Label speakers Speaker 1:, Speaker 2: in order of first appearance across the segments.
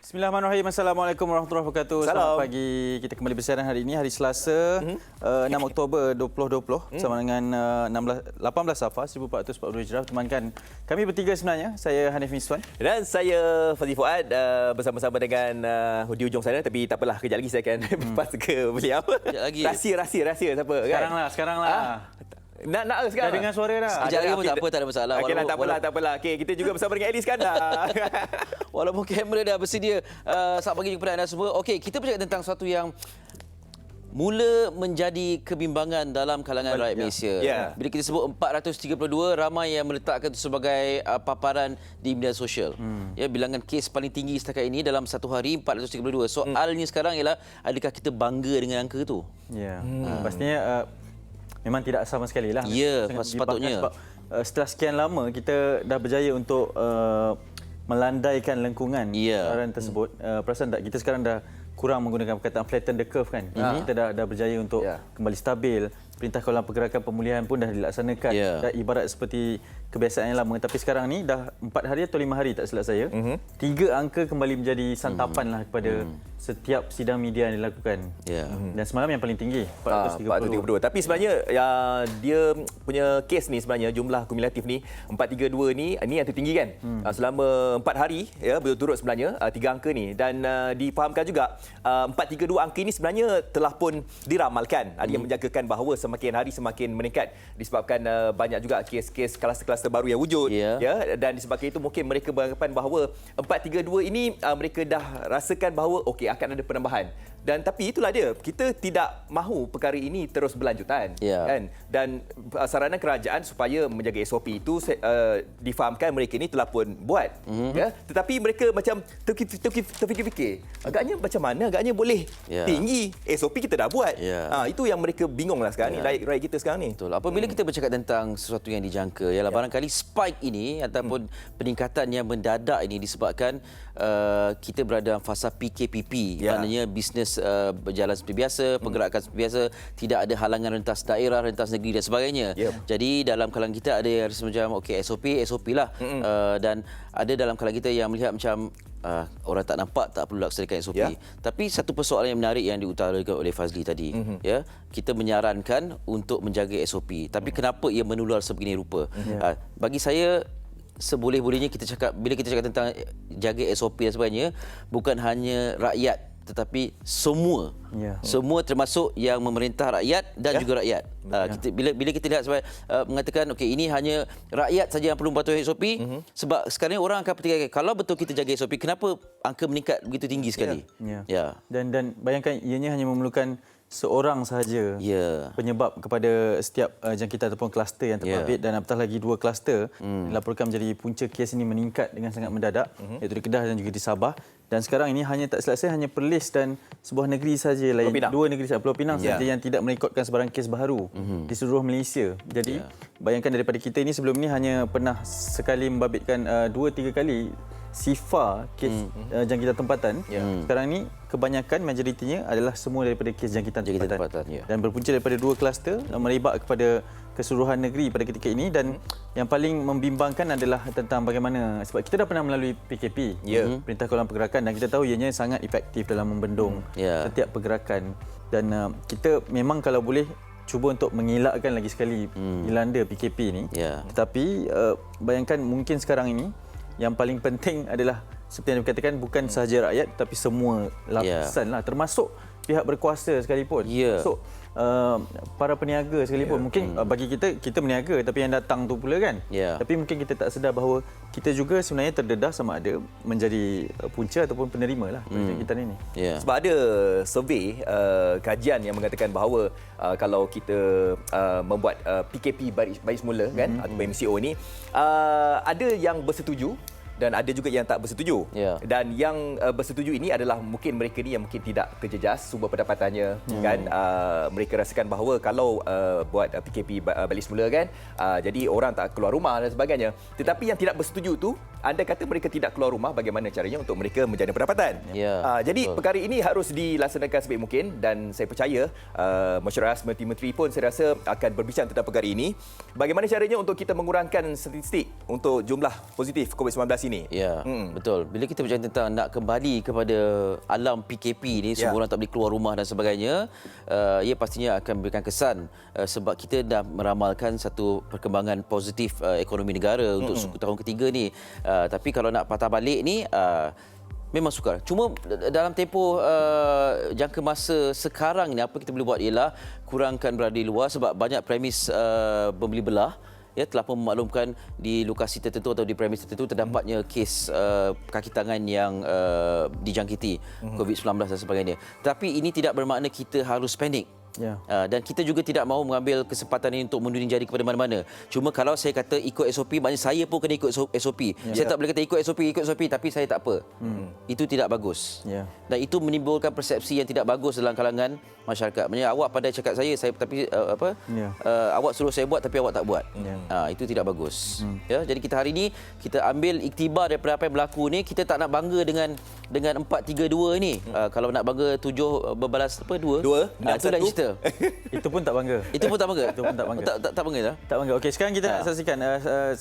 Speaker 1: Bismillahirrahmanirrahim. Assalamualaikum warahmatullahi wabarakatuh. Selamat pagi. Kita kembali bersiaran hari ini, hari Selasa, 6 Oktober 2020 sama dengan 18 Safar 1440 Hijrah. Temankan kami bertiga sebenarnya. Saya Hanif Miswan
Speaker 2: dan saya Fazli Fuad, bersama-sama dengan di ujung sana, tapi tak apalah, kejap lagi saya akan lepas ke beliau. Rahsia siapa kan?
Speaker 1: Sekarang lah.
Speaker 2: Nak sekarang.
Speaker 1: Dah dengar suara dah.
Speaker 3: Sekejap lagi pun tak apa, tak ada masalah.
Speaker 2: Okeylah, tak apalah. Okey, kita juga bersama dengan Eddie Iskandar.
Speaker 3: Walaupun kamera dah bersedia. Selamat pagi kepada anda semua. Okey, kita bercakap tentang sesuatu yang mula menjadi kebimbangan dalam kalangan rakyat Malaysia. Bila kita sebut 432, ramai yang meletakkan itu sebagai paparan di media sosial. Ya, bilangan kes paling tinggi setakat ini dalam satu hari 432. Soalnya sekarang ialah, adakah kita bangga dengan angka itu?
Speaker 1: Ya, pastinya memang tidak sama sekali lah.
Speaker 3: Ya, sepatutnya.
Speaker 1: Sebab setelah sekian lama kita dah berjaya untuk melandaikan lengkungan penularan tersebut. Perasan tak, kita sekarang dah kurang menggunakan perkataan flatten the curve kan. Ini kita dah berjaya untuk kembali stabil. Perintah kawalan pergerakan pemulihan pun dah dilaksanakan. Dah ibarat seperti kebiasaan yang lama. Tapi sekarang ni dah 4 hari atau 5 hari tak silap saya. 3 angka kembali menjadi santapan lah kepada setiap sidang media yang dilakukan. Dan semalam yang paling tinggi 432.
Speaker 2: Tapi sebenarnya dia punya kes ni, sebenarnya jumlah kumulatif ni 432 ni yang tertinggi kan. Selama 4 hari berturut sebenarnya 3 angka ni, dan difahamkan juga 432 angka ini sebenarnya telah pun diramalkan. Ada yang menjangkakan bahawa semakin hari semakin meningkat disebabkan banyak juga kes-kes kluster-kluster baru yang wujud. Dan disebabkan itu mungkin mereka beranggapan bahawa 432 ini mereka dah rasakan bahawa okey, akan ada penambahan. Dan tapi itulah dia, kita tidak mahu perkara ini terus berlanjutan kan. Dan saranan kerajaan supaya menjaga SOP itu difahamkan mereka ini telah pun buat. Tetapi mereka macam terfikir-fikir, agaknya macam mana agaknya boleh tinggi, SOP kita dah buat. Itu yang mereka bingunglah sekarang ni, rakyat kita sekarang ni.
Speaker 3: Betul. Apabila kita bercakap tentang sesuatu yang dijangka, ialah barangkali spike ini ataupun peningkatan yang mendadak ini disebabkan kita berada dalam fasa PKPP. Maknanya bisnes berjalan seperti biasa, pergerakan seperti biasa, tidak ada halangan rentas daerah, rentas negeri dan sebagainya. Jadi dalam kalangan kita ada yang rasa macam okey, SOP lah. Dan ada dalam kalangan kita yang melihat macam orang tak nampak, tak perlu laksanakan SOP. Tapi satu persoalan yang menarik yang diutarakan oleh Fazli tadi, kita menyarankan untuk menjaga SOP. Tapi kenapa ia menular sebegini rupa? Bagi saya, seboleh-bolehnya kita cakap, bila kita cakap tentang jaga SOP dan sebagainya, bukan hanya rakyat tetapi semua. Semua, termasuk yang memerintah rakyat dan juga rakyat. Bila kita lihat sebab mengatakan okey, ini hanya rakyat saja yang perlu mematuhi SOP, sebab sekarang ni orang akan pertikaikan, kalau betul kita jaga SOP, kenapa angka meningkat begitu tinggi sekali?
Speaker 1: Dan bayangkan, ianya hanya memerlukan seorang sahaja penyebab kepada setiap jangkitan ataupun kluster yang terbabit, dan apatah lagi 2 kluster dilaporkan menjadi punca kes ini meningkat dengan sangat mendadak, iaitu di Kedah dan juga di Sabah. Dan sekarang ini hanya tak silap saya, hanya Perlis dan sebuah negeri saja lain, 2 negeri saja, Pulau Pinang saja yang tidak merekodkan sebarang kes baru di seluruh Malaysia. Jadi bayangkan, daripada kita ini sebelum ini hanya pernah sekali membabitkan 2-3 kali SIFA, kes jangkitan tempatan. Sekarang ini kebanyakan, majoritinya adalah semua daripada kes jangkitan tempatan. Dan berpunca daripada 2 kluster, merebak kepada keseluruhan negeri pada ketika ini. Dan yang paling membimbangkan adalah tentang bagaimana, sebab kita dah pernah melalui PKP, Perintah Kawalan Pergerakan, dan kita tahu ianya sangat efektif dalam membendung setiap pergerakan. Dan kita memang kalau boleh cuba untuk mengelakkan lagi sekali dilanda PKP ini. Tetapi bayangkan, mungkin sekarang ini yang paling penting adalah seperti yang dikatakan, bukan sahaja rakyat tapi semua lapisan lah, termasuk pihak berkuasa sekalipun. So para peniaga sekalipun. Mungkin bagi kita meniaga, tapi yang datang tu pula kan. Tapi mungkin kita tak sedar bahawa kita juga sebenarnya terdedah sama ada menjadi punca ataupun penerima lah jangkitan ini.
Speaker 2: Sebab ada survey, kajian yang mengatakan bahawa kalau kita membuat PKP bagi semula kan, atau MCO ni, ada yang bersetuju dan ada juga yang tak bersetuju. Dan yang bersetuju ini adalah mungkin mereka ni yang mungkin tidak terjejas sumber pendapatannya kan. Mereka rasakan bahawa kalau buat PKP balik semula kan, jadi orang tak keluar rumah dan sebagainya. Tetapi yang tidak bersetuju tu, anda kata mereka tidak keluar rumah, bagaimana caranya untuk mereka menjana pendapatan? Jadi perkara ini harus dilaksanakan sebaik mungkin, dan saya percaya masyarakat menteri-menteri pun saya rasa akan berbincang tentang perkara ini. Bagaimana caranya untuk kita mengurangkan statistik untuk jumlah positif COVID-19 sini.
Speaker 3: Ya, betul. Bila kita bercakap tentang nak kembali kepada alam PKP ni, semua orang tak boleh keluar rumah dan sebagainya, ia pastinya akan memberikan kesan sebab kita dah meramalkan satu perkembangan positif ekonomi negara untuk tahun ketiga ni. Tapi kalau nak patah balik ni, memang sukar. Cuma dalam tempoh jangka masa sekarang ni, apa kita boleh buat ialah kurangkan berada di luar sebab banyak premis membeli belah. Ya, telah pun memaklumkan di lokasi tertentu atau di premis tertentu terdapatnya kes kaki tangan yang dijangkiti COVID-19 dan sebagainya. Tapi ini tidak bermakna kita harus panik.
Speaker 1: Ya.
Speaker 3: Dan kita juga tidak mahu mengambil kesempatan ini untuk menuding jari kepada mana-mana. Cuma kalau saya kata ikut SOP, maknanya saya pun kena ikut SOP. Saya tak boleh kata ikut SOP, tapi saya tak apa. Itu tidak bagus. Dan itu menimbulkan persepsi yang tidak bagus dalam kalangan masyarakat. Maksudnya awak pandai cakap saya tapi awak suruh saya buat tapi awak tak buat. Itu tidak bagus. Ya, jadi kita hari ini kita ambil iktibar daripada apa yang berlaku ni. Kita tak nak bangga dengan 4-3-2 ni. Kalau nak bangga 7 berbalas 2. Itu lain cerita.
Speaker 1: Itu pun tak bangga.
Speaker 3: Itu pun tak bangga.
Speaker 1: Itu pun tak bangga.
Speaker 3: Tak bangga dah.
Speaker 1: Tak bangga. Okey, sekarang kita nak saksikan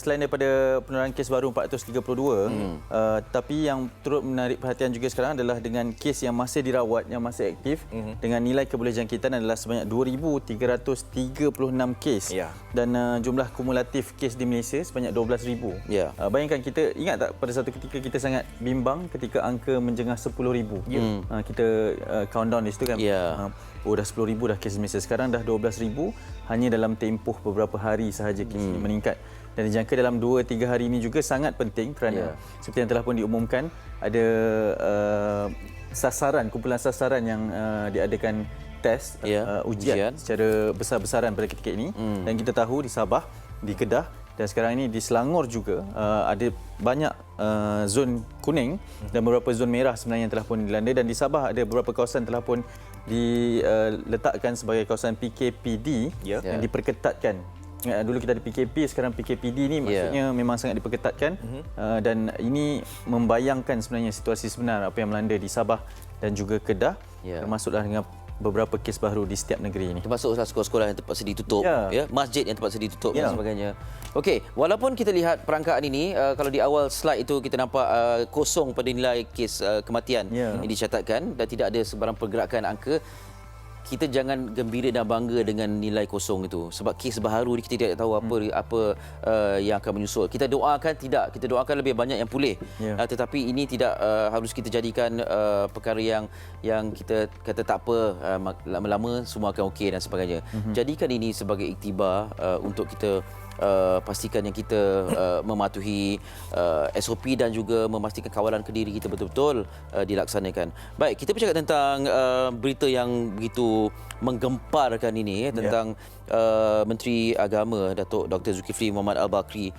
Speaker 1: selain daripada penurunan kes baru 432, tapi yang turut menarik perhatian juga sekarang adalah dengan kes yang masih dirawat, yang masih aktif, dengan nilai kebolehjangkitan adalah sebanyak 2,336 kes. Dan jumlah kumulatif kes di Malaysia sebanyak 12,000. Bayangkan, kita ingat tak pada satu ketika kita sangat bimbang ketika angka menjengah 10,000. Kita countdown di situ kan. Dah 10,000 dah kes di Malaysia. Sekarang dah 12,000 hanya dalam tempoh beberapa hari sahaja kes ini meningkat. Dan dijangka dalam 2-3 hari ini juga sangat penting kerana seperti yang telah pun diumumkan, ada kumpulan sasaran yang diadakan test ujian secara besar-besaran pada ketika ini. Dan kita tahu di Sabah, di Kedah dan sekarang ini di Selangor juga ada banyak zon kuning dan beberapa zon merah sebenarnya yang telah pun dilanda, dan di Sabah ada beberapa kawasan telah pun diletakkan sebagai kawasan PKPD yang diperketatkan. Dulu kita ada PKP, sekarang PKPD ni maksudnya memang sangat diperketatkan. Dan ini membayangkan sebenarnya situasi sebenar apa yang melanda di Sabah dan juga Kedah, termasuklah dengan beberapa kes baru di setiap negeri ini.
Speaker 3: Termasuklah sekolah-sekolah yang terpaksa ditutup, masjid yang terpaksa ditutup dan sebagainya. Okey, walaupun kita lihat perangkaan ini, kalau di awal slide itu kita nampak kosong pada nilai kes kematian yang dicatatkan dan tidak ada sebarang pergerakan angka, kita jangan gembira dan bangga dengan nilai kosong itu sebab kes baru ni kita tidak tahu apa yang akan menyusul. Kita doakan lebih banyak yang pulih. Tetapi ini tidak harus kita jadikan perkara yang kita kata tak apa, lama-lama semua akan okey dan sebagainya. Jadikan ini sebagai iktibar untuk kita pastikan yang kita mematuhi SOP dan juga memastikan kawalan kediri kita betul-betul dilaksanakan. Baik, kita bercakap tentang berita yang begitu menggemparkan ini tentang Menteri Agama Datuk Dr. Zulkifli Muhammad Al-Bakri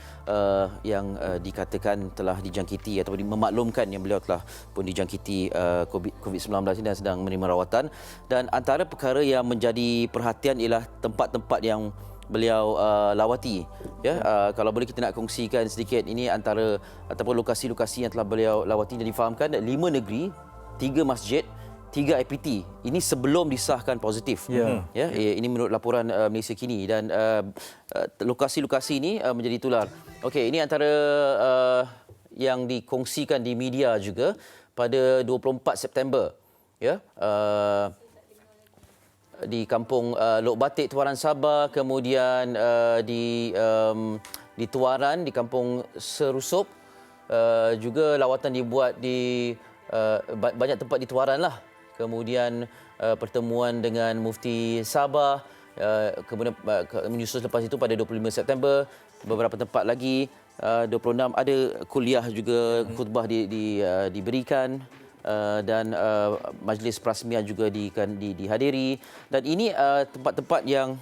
Speaker 3: yang dikatakan telah dijangkiti ataupun memaklumkan yang beliau telah pun dijangkiti COVID-19 ini dan sedang menerima rawatan. Dan antara perkara yang menjadi perhatian ialah tempat-tempat yang beliau lawati. Kalau boleh kita nak kongsikan sedikit, ini antara ataupun lokasi-lokasi yang telah beliau lawati dan difahamkan 5 negeri, 3 masjid, 3 IPT. Ini sebelum disahkan positif. Ini menurut laporan Malaysia Kini, dan lokasi-lokasi ini menjadi tular. Okey, ini antara yang dikongsikan di media juga pada 24 September. Di kampung Lok Batik, Tuaran Sabah, kemudian di Tuaran, di kampung Serusup, juga lawatan dibuat di banyak tempat di Tuaran lah. Kemudian pertemuan dengan Mufti Sabah, kemudian menyusul lepas itu pada 25 September beberapa tempat lagi, 26 ada kuliah juga, khutbah diberikan. Dan majlis perasmian juga dihadiri, dan ini tempat-tempat yang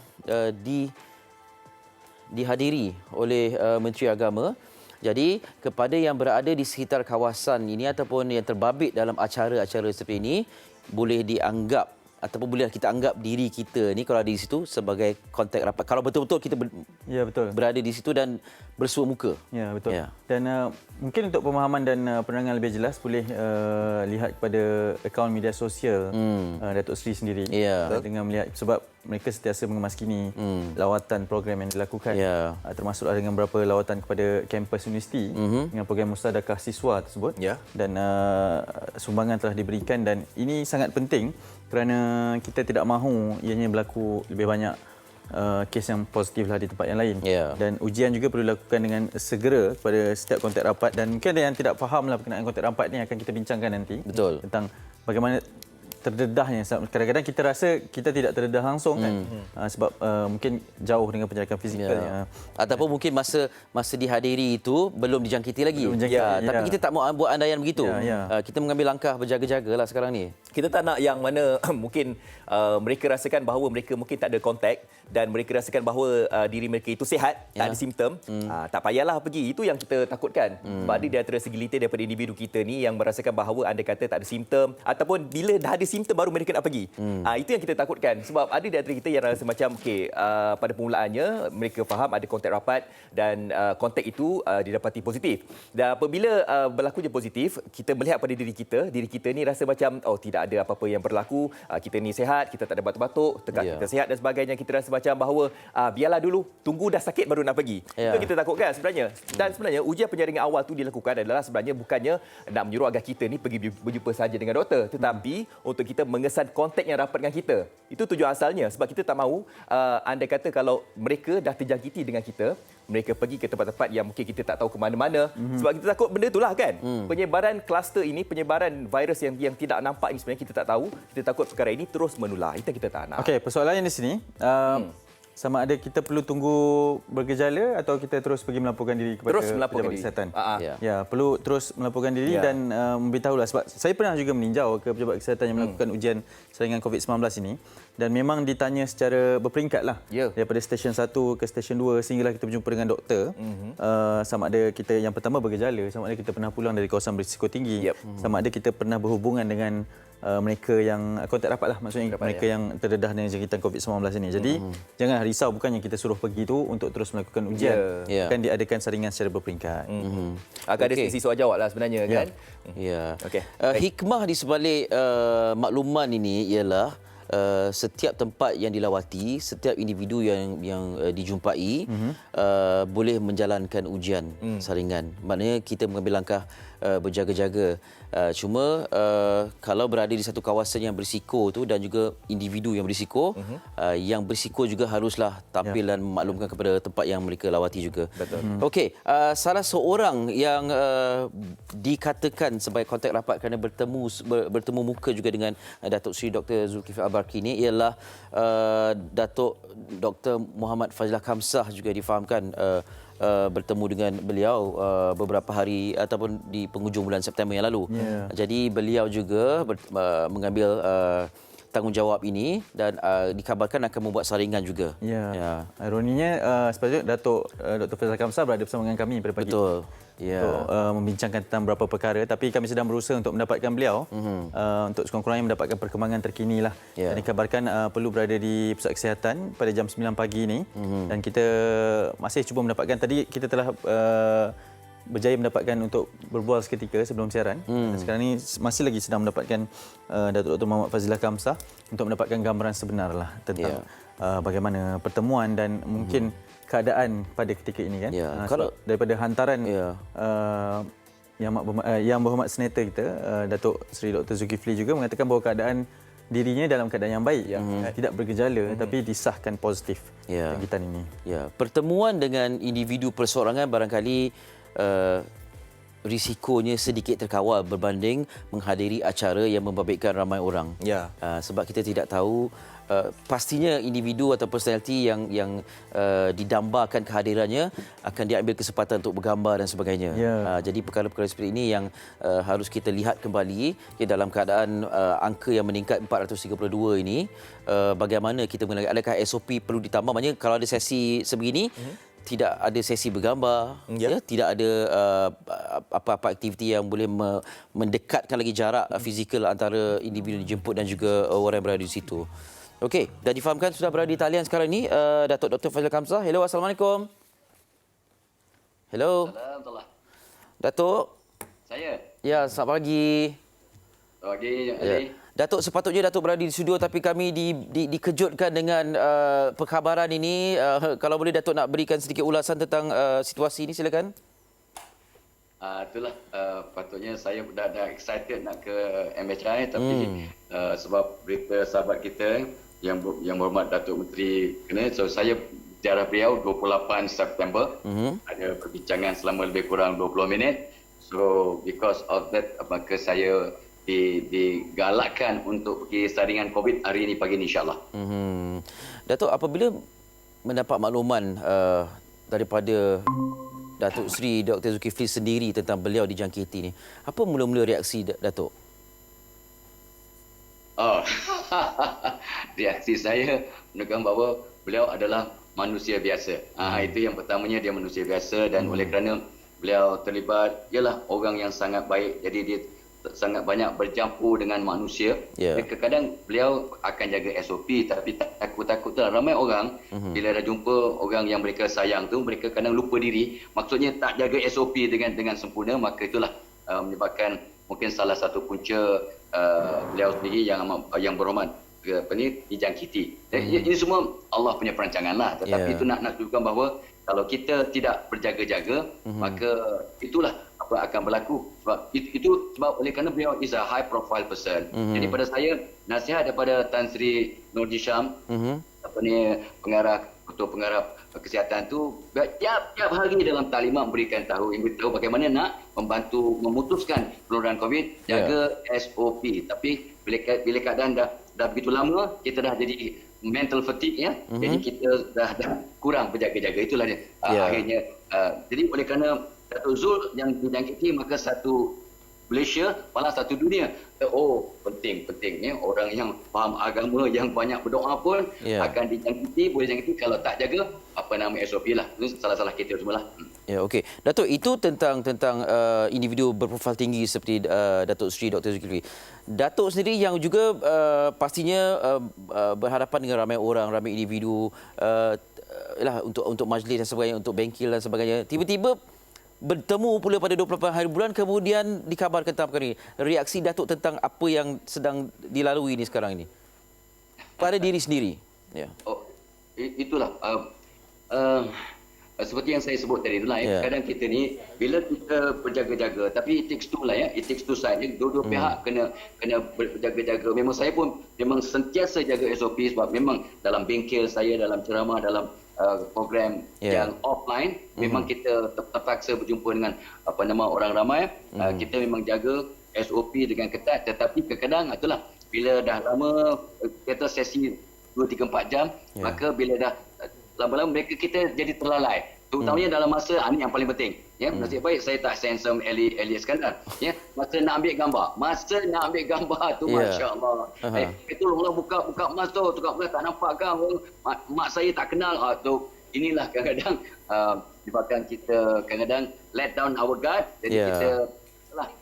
Speaker 3: dihadiri oleh Menteri Agama. Jadi kepada yang berada di sekitar kawasan ini ataupun yang terbabit dalam acara-acara seperti ini, boleh dianggap ataupun boleh kita anggap diri kita ni kalau ada di situ sebagai kontak rapat. Kalau betul-betul kita berada di situ dan bersua muka.
Speaker 1: Ya, betul. Dan mungkin untuk pemahaman dan penerangan lebih jelas boleh lihat kepada akaun media sosial Datuk Seri sendiri dengan melihat sebab mereka sentiasa mengemaskini lawatan program yang dilakukan termasuklah dengan beberapa lawatan kepada kampus universiti dengan program Mustadakah Siswa tersebut dan sumbangan telah diberikan dan ini sangat penting kerana kita tidak mahu ianya berlaku lebih banyak kes yang positif lah di tempat yang lain. Dan ujian juga perlu dilakukan dengan segera kepada setiap kontak rapat dan mungkin ada yang tidak faham lah berkenaan kontak rapat ni akan kita bincangkan nanti.
Speaker 3: Betul.
Speaker 1: Tentang bagaimana terdedahnya. Kadang-kadang kita rasa kita tidak terdedah langsung kan sebab mungkin jauh dengan penjarakan fizikal.
Speaker 3: Ataupun mungkin masa dihadiri itu belum dijangkiti lagi. Tapi kita tak mahu buat andaian begitu. Kita mengambil langkah berjaga-jagalah sekarang ni.
Speaker 2: Kita tak nak yang mana mungkin mereka rasakan bahawa mereka mungkin tak ada kontak dan mereka rasakan bahawa diri mereka itu sihat, tak ada simptom. Tak payahlah pergi. Itu yang kita takutkan. Sebab ada di antara segelintir daripada individu kita ni yang merasakan bahawa anda kata tak ada simptom ataupun bila dah ada simptom baru mereka nak pergi. Itu yang kita takutkan. Sebab ada di antara kita yang rasa macam pada permulaannya mereka faham ada kontak rapat dan kontak itu didapati positif. Dan apabila berlakunya positif, kita melihat pada diri kita ni rasa macam tidak ada apa-apa yang berlaku, kita ni sihat, kita tak ada batuk-batuk, tekak kita sihat dan sebagainya, kita rasa macam bahawa biarlah dulu, tunggu dah sakit baru nak pergi. Itu kita takutkan sebenarnya. Dan sebenarnya ujian penyaringan awal tu dilakukan adalah sebenarnya bukannya nak menyuruh agar kita ni pergi berjumpa saja dengan doktor, tetapi untuk kita mengesan kontak yang rapat dengan kita. Itu tujuan asalnya sebab kita tak mahu andai kata kalau mereka dah terjangkiti dengan kita, mereka pergi ke tempat-tempat yang mungkin kita tak tahu ke mana-mana sebab kita takut benda itulah kan. Penyebaran kluster ini, penyebaran virus yang tidak nampak ini sebenarnya kita tak tahu. Kita takut perkara ini terus menular. Itu yang kita tak nak.
Speaker 1: Okey, persoalannya di sini sama ada kita perlu tunggu bergejala atau kita terus pergi melaporkan diri kepada pejabat kesihatan. Ya, perlu terus melaporkan diri dan memberitahulah sebab saya pernah juga meninjau ke pejabat kesihatan yang melakukan ujian saringan COVID-19 ini dan memang ditanya secara berperingkat lah daripada stesen 1 ke stesen 2 sehinggalah kita berjumpa dengan doktor. Sama ada kita yang pertama bergejala, sama ada kita pernah pulang dari kawasan berisiko tinggi, sama ada kita pernah berhubungan dengan mereka yang kontak rapat lah, maksudnya mereka yang terdedah dengan jangkitan COVID-19 ini. Jadi jangan risau, bukannya kita suruh pergi itu untuk terus melakukan ujian. Kan diadakan saringan secara berperingkat.
Speaker 2: Akan ada sesi soal jawab lah sebenarnya kan.
Speaker 3: Hikmah di sebalik makluman ini ialah setiap tempat yang dilawati, setiap individu yang dijumpai boleh menjalankan ujian saringan. Maknanya kita mengambil langkah berjaga-jaga. Cuma kalau berada di satu kawasan yang berisiko tu dan juga individu yang berisiko, yang berisiko juga haruslah tampil dan memaklumkan kepada tempat yang mereka lawati juga. Okey, salah seorang yang dikatakan sebagai kontak rapat kerana bertemu muka juga dengan Datuk Seri Dr. Zulkifli Al-Barki ini ialah Datuk Dr. Muhammad Fazilah Kamsah, juga difahamkan bertemu dengan beliau beberapa hari ataupun di penghujung bulan September yang lalu. Jadi beliau juga mengambil tanggungjawab ini dan dikabarkan akan membuat saringan juga.
Speaker 1: Ironinya sepatutnya Datuk Dr. Fazilah Kamsah berada bersama dengan kami pada pagi.
Speaker 3: Betul.
Speaker 1: Untuk membincangkan tentang beberapa perkara, tapi kami sedang berusaha untuk mendapatkan beliau untuk sekurang-kurangnya mendapatkan perkembangan terkini lah. Dan dikabarkan perlu berada di pusat kesihatan pada jam 9 pagi ini dan kita masih cuba mendapatkan. Tadi kita telah berjaya mendapatkan untuk berbual seketika sebelum siaran. Sekarang ini masih lagi sedang mendapatkan Datuk Dr. Muhammad Fazilah Kamsah untuk mendapatkan gambaran sebenar lah tentang bagaimana pertemuan dan mungkin keadaan pada ketika ini kan. Kalau daripada hantaran Yang Berhormat Senator kita Datuk Seri Dr. Zulkifli juga mengatakan bahawa keadaan dirinya dalam keadaan yang baik, tidak bergejala tapi disahkan positif jangkitan ini.
Speaker 3: Pertemuan dengan individu perseorangan barangkali risikonya sedikit terkawal berbanding menghadiri acara yang membabitkan ramai orang. Sebab kita tidak tahu pastinya individu atau personaliti yang didambakan kehadirannya akan diambil kesempatan untuk bergambar dan sebagainya. Jadi perkara-perkara seperti ini yang harus kita lihat kembali dalam keadaan angka yang meningkat 432 ini, bagaimana kita mengenai adakah SOP perlu ditambah. Maksudnya kalau ada sesi sebegini tidak ada sesi bergambar, tidak ada apa-apa aktiviti yang boleh mendekatkan lagi jarak fizikal antara individu dijemput dan juga orang yang berada di situ. Okey, dah difahamkan sudah berada di talian sekarang ini Datuk Dr. Fazilah Kamsah. Hello, Assalamualaikum. Hello.
Speaker 4: Assalamualaikum.
Speaker 3: Datuk.
Speaker 4: Saya.
Speaker 3: Ya, selamat pagi.
Speaker 4: Pagi,
Speaker 3: Ya. Datuk, sepatutnya Datuk berada di studio tapi kami dikejutkan dengan perkhabaran ini. Kalau boleh Datuk nak berikan sedikit ulasan tentang situasi ini, silakan.
Speaker 4: Itulah patutnya saya dah excited nak ke MHI tapi sebab berita sahabat kita yang berhormat Datuk Menteri kena, so saya ziarah beliau 28 September. Ada perbincangan selama lebih kurang 20 minit. So because of that maka saya digalakkan untuk pergi saringan COVID hari ini pagi ni insyaAllah.
Speaker 3: Datuk, apabila mendapat makluman daripada Datuk Seri Dr. Zulkifli sendiri tentang beliau dijangkiti ni, apa mula-mula reaksi Datuk?
Speaker 4: Reaksi saya menunjukkan bahawa beliau adalah manusia biasa. Itu yang pertamanya, dia manusia biasa dan oleh kerana beliau terlibat, ialah orang yang sangat baik, jadi dia sangat banyak bercampur dengan manusia. Kadang-kadang beliau akan jaga SOP tapi takut-takutlah ramai orang bila dah jumpa orang yang mereka sayang tu, mereka kadang lupa diri, maksudnya tak jaga SOP dengan sempurna, maka itulah menyebabkan mungkin salah satu punca beliau sendiri yang berhormat dijangkiti. Ini semua Allah punya perancangan lah, tetapi itu nak tunjukkan bahawa kalau kita tidak berjaga-jaga, maka itulah apa akan berlaku. Sebab oleh kerana beliau is a high profile person. Jadi pada saya, nasihat daripada Tan Sri Nordin Syam, Ketua Pengarah Kesihatan tu, tiap hari dalam taklimat memberikan tahu bagaimana nak membantu memutuskan penularan COVID, jaga SOP. Tapi bila keadaan dah begitu lama, kita dah jadi mental fatigue ya. Jadi kita dah kurang berjaga-jaga. Itulah dia. Akhirnya jadi oleh kerana Datuk Zul yang dijangkiti, maka satu Malaysia, malah satu dunia. Penting ya, orang yang faham agama, yang banyak berdoa pun akan dijangkiti, boleh dijangkiti kalau tak jaga SOP lah. Itu salah-salah kita semualah.
Speaker 3: Ya, okey. Datuk, itu tentang individu berprofil tinggi seperti Datuk Seri Dr. Zulkifli. Datuk sendiri yang juga pastinya berhadapan dengan ramai orang, ramai individu untuk majlis dan sebagainya, untuk bengkel dan sebagainya. Tiba-tiba bertemu pula pada 28 hari bulan, kemudian dikabarkan tentang perkara ini. Reaksi Datuk tentang apa yang sedang dilalui ini sekarang ini pada diri sendiri. Ya.
Speaker 4: Itulah seperti yang saya sebut tadi itulah. Kadang kita ni bila kita berjaga-jaga, tapi it takes two lah ya. It takes two side. Dua-dua pihak kena berjaga-jaga. Memang saya pun memang sentiasa jaga SOP sebab memang dalam bengkel saya, dalam ceramah, dalam program yang offline, memang kita terpaksa berjumpa dengan orang ramai. Kita memang jaga SOP dengan ketat, tetapi kadang-kadang itulah bila dah lama kita sesi 2-3-4 jam, maka bila dah lama-lama kita jadi terlalai, terutamanya dalam masa ini yang paling penting ya. Nasib baik saya tak handsome Ali Iskandar ya. Masa nak ambil gambar tu masya-Allah. Tolonglah buka emas tu, tukar emas tak nampak kan, mak saya tak kenal tu. Inilah kadang-kadang menyebabkan kita kadang-kadang let down our guard, jadi kita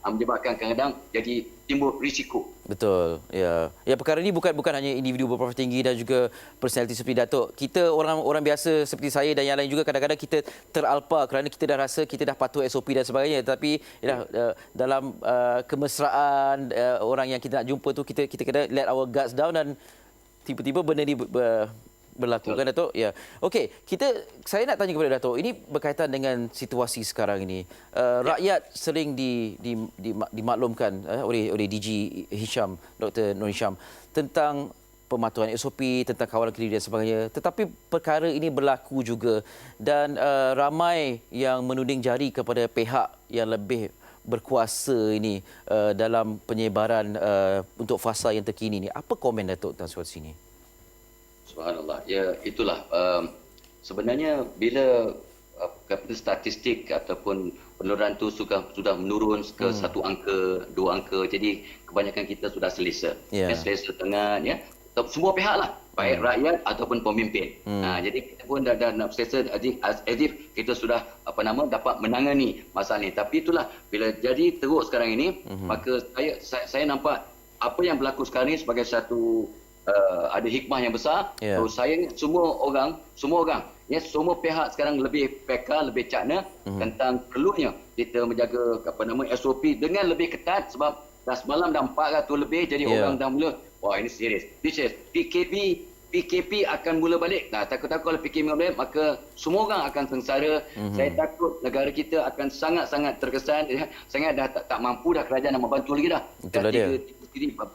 Speaker 4: menyebabkan kadang-kadang jadi timbul risiko.
Speaker 3: Betul. Ya, perkara ini bukan hanya individu berprofil tinggi dan juga personaliti seperti Datuk. Kita orang biasa seperti saya dan yang lain juga kadang-kadang kita teralpa kerana kita dah rasa kita dah patuh SOP dan sebagainya. Tapi dalam kemesraan orang yang kita nak jumpa tu, kita kena let our guards down dan tiba-tiba benda ni berlaku, kan Datuk? Ya. Okey, saya nak tanya kepada Datuk. Ini berkaitan dengan situasi sekarang ini. Rakyat sering dimaklumkan oleh DG Hisham, Dr. Nordin Syam, tentang pematuhan SOP, tentang kawalan kediri dan sebagainya. Tetapi perkara ini berlaku juga dan ramai yang menuding jari kepada pihak yang lebih berkuasa ini dalam penyebaran untuk fasa yang terkini ini. Apa komen Datuk tentang situasi ini?
Speaker 4: Subhanallah. Ya, itulah. Sebenarnya bila statistik ataupun penularan itu sudah menurun ke 1 angka, 2 angka, jadi kebanyakan kita sudah selesa. Selesa tengah ya. Semua pihak lah, baik rakyat ataupun pemimpin. Jadi kita pun dah nak selesa as if kita sudah dapat menangani masalah ini. Tapi itulah bila jadi teruk sekarang ini, maka saya nampak apa yang berlaku sekarang ini sebagai satu ada hikmah yang besar. So, saya semua orang Ya, semua pihak sekarang lebih peka, lebih cakna tentang perlunya kita menjaga SOP dengan lebih ketat sebab dah semalam dah 400 lebih jadi orang dah mula wah ini serius. PKP akan mula balik. Nah, takut-takut kalau PKP mula balik maka semua orang akan sengsara. Saya takut negara kita akan sangat-sangat terkesan sangat dah tak mampu dah kerajaan nak membantu lagi dah.
Speaker 3: Itulah dia.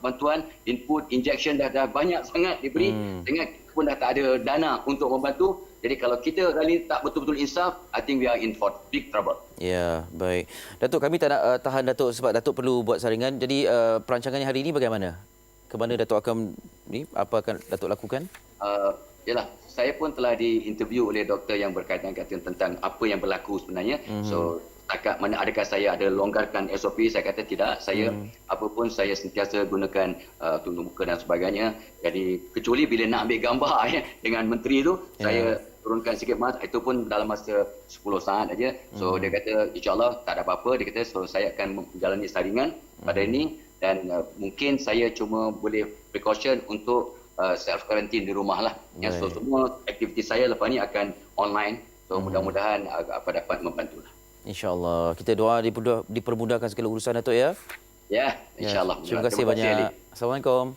Speaker 4: Bantuan, input, injection dah banyak sangat diberi sehingga kita pun dah tak ada dana untuk membantu. Jadi kalau kita kali tak betul-betul insaf, I think we are in for big trouble.
Speaker 3: Ya, baik. Datuk, kami tak nak tahan Datuk sebab Datuk perlu buat saringan. Jadi perancangannya hari ini bagaimana? Ke mana Datuk akan apa akan Datuk lakukan?
Speaker 4: Yalah, saya pun telah diinterview oleh doktor yang berkaitan tentang apa yang berlaku sebenarnya. So setakat mana adakah saya ada longgarkan SOP, saya kata tidak. Saya apapun saya sentiasa gunakan tutup muka dan sebagainya. Jadi kecuali bila nak ambil gambar dengan menteri tu, saya turunkan sikit mas, itu pun dalam masa 10 saat aja. So dia kata insya-Allah tak ada apa-apa. Dia kata so saya akan menjalani saringan pada ini dan mungkin saya cuma boleh precaution untuk self quarantine di rumah lah. So semua aktiviti saya lepas ni akan online. So mudah-mudahan apa dapat membantu lah.
Speaker 3: InsyaAllah. Kita doa dipermudahkan segala urusan Datuk ya.
Speaker 4: Ya, insya-Allah.
Speaker 3: Terima kasih banyak. Assalamualaikum.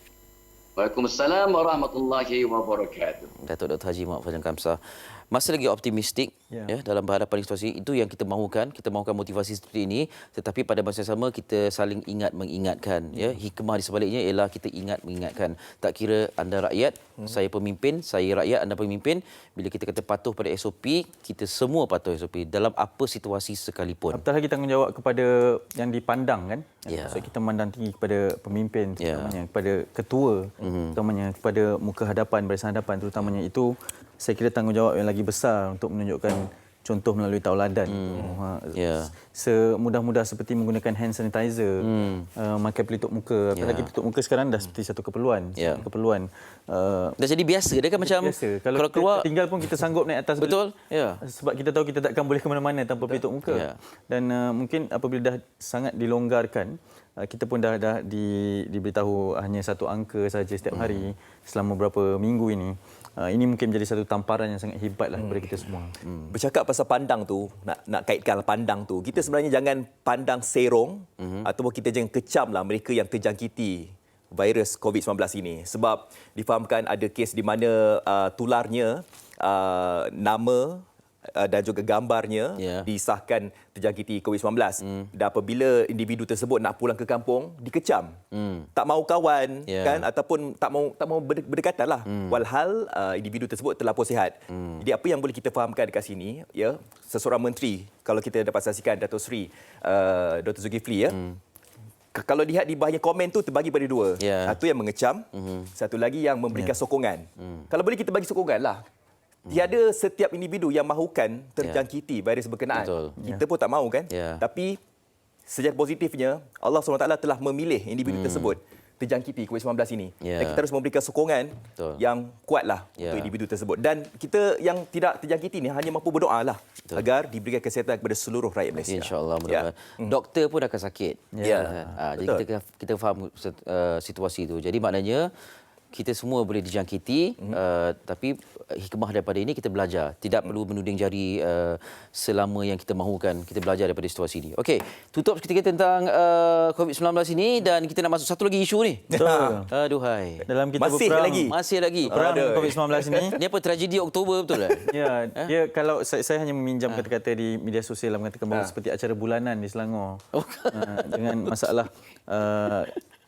Speaker 4: Waalaikumsalam warahmatullahi wabarakatuh.
Speaker 3: Datuk Dr. Haji Muhammad Fazlan Kamsah. Masih lagi optimistik dalam berhadapan dengan situasi itu yang kita mahukan. Kita mahukan motivasi seperti ini, tetapi pada masa yang sama kita saling ingat mengingatkan. Hikmah di sebaliknya ialah kita ingat mengingatkan. Tak kira anda rakyat, saya pemimpin, saya rakyat, anda pemimpin. Bila kita kata patuh pada SOP, kita semua patuh SOP dalam apa situasi sekalipun.
Speaker 1: Apatah lagi tanggungjawab kepada yang dipandang kan. Maksud kita memandang tinggi kepada pemimpin, terutamanya kepada ketua, terutamanya kepada muka hadapan, barisan hadapan terutamanya itu. Saya kira tanggungjawab yang lagi besar untuk menunjukkan contoh melalui tauladan. Semudah-mudah seperti menggunakan hand sanitizer, memakai pelitup muka. Apalagi pelitup muka sekarang dah seperti satu keperluan. Keperluan.
Speaker 3: Dah jadi biasa dah kan macam
Speaker 1: biasa. Kalau kita
Speaker 3: keluar
Speaker 1: tinggal pun kita sanggup naik atas.
Speaker 3: Betul.
Speaker 1: Sebab kita tahu kita takkan boleh ke mana-mana tanpa pelitup muka. Dan mungkin apabila dah sangat dilonggarkan, kita pun dah diberitahu hanya satu angka saja setiap hari selama beberapa minggu ini. Ini mungkin menjadi satu tamparan yang sangat hebatlah kepada kita semua.
Speaker 2: Bercakap pasal pandang tu, nak kaitkan pandang tu, kita sebenarnya jangan pandang serong ataupun kita jangan kecamlah mereka yang terjangkiti virus COVID-19 ini. Sebab difahamkan ada kes di mana tularnya nama dan juga gambarnya disahkan terjangkiti COVID-19. Dan apabila individu tersebut nak pulang ke kampung, dikecam. Tak mahu kawan kan ataupun tak mahu berdekatan lah. Walhal individu tersebut terlapor sihat. Jadi apa yang boleh kita fahamkan dekat sini, seseorang menteri, kalau kita dapat saksikan Datuk Seri Dr. Zulkifli kalau lihat di bawahnya komen tu terbagi pada dua. Satu yang mengecam, satu lagi yang memberikan sokongan. Kalau boleh kita bagi sokongan lah. Tiada setiap individu yang mahukan terjangkiti virus berkenaan.
Speaker 3: Betul.
Speaker 2: Kita pun tak mahu kan? Tapi sejarah positifnya Allah SWT telah memilih individu tersebut terjangkiti COVID-19 ini. Dan kita harus memberikan sokongan yang kuatlah untuk individu tersebut. Dan kita yang tidak terjangkiti ini hanya mampu berdoa lah agar diberikan kesihatan kepada seluruh rakyat Malaysia.
Speaker 3: InsyaAllah mudah-mudahan. Doktor pun akan sakit. Jadi kita faham situasi itu. Jadi maknanya kita semua boleh dijangkiti, tapi hikmah daripada ini kita belajar. Tidak perlu menuding jari selama yang kita mahukan. Kita belajar daripada situasi ini. Okey, tutup seketika tentang COVID-19 ini dan kita nak masuk satu lagi isu ni.
Speaker 1: Betul.
Speaker 3: Aduhai.
Speaker 1: Dalam kita
Speaker 3: Masih lagi.
Speaker 1: perang COVID-19 ini.
Speaker 3: Ni apa tragedi Oktober betul tak?
Speaker 1: Dia kalau saya hanya meminjam kata-kata di media sosial mengatakan bahawa seperti acara bulanan di Selangor. Dengan masalah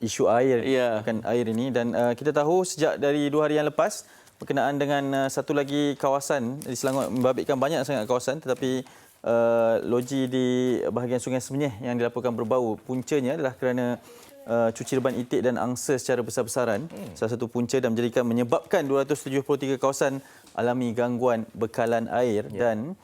Speaker 1: isu air akan air ini dan kita tahu sejak dari 2 hari yang lepas berkenaan dengan satu lagi kawasan di Selangor membabitkan banyak sangat kawasan tetapi loji di bahagian Sungai Semenyih yang dilaporkan berbau. Puncanya adalah kerana cuci reban itik dan angsa secara besar-besaran. Salah satu punca dan menyebabkan 273 kawasan alami gangguan bekalan air dan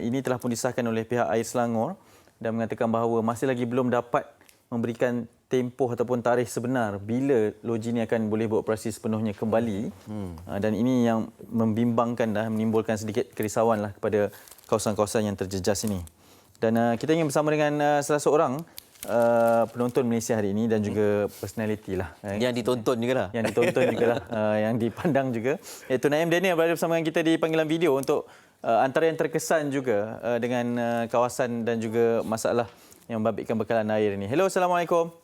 Speaker 1: ini telah pun disahkan oleh pihak Air Selangor dan mengatakan bahawa masih lagi belum dapat memberikan tempoh ataupun tarikh sebenar bila loji ini akan boleh beroperasi sepenuhnya kembali. Dan ini yang membimbangkan dan menimbulkan sedikit kerisauan lah kepada kawasan-kawasan yang terjejas ini. Dan kita ingin bersama dengan salah seorang penonton Malaysia hari ini dan juga personality lah.
Speaker 3: Yang ditonton juga lah.
Speaker 1: Yang ditonton juga lah, yang dipandang juga. Iaitu Naim Daniel berada bersama dengan kita di panggilan video untuk antara yang terkesan juga dengan kawasan dan juga masalah yang membabitkan bekalan air ini. Hello, Assalamualaikum.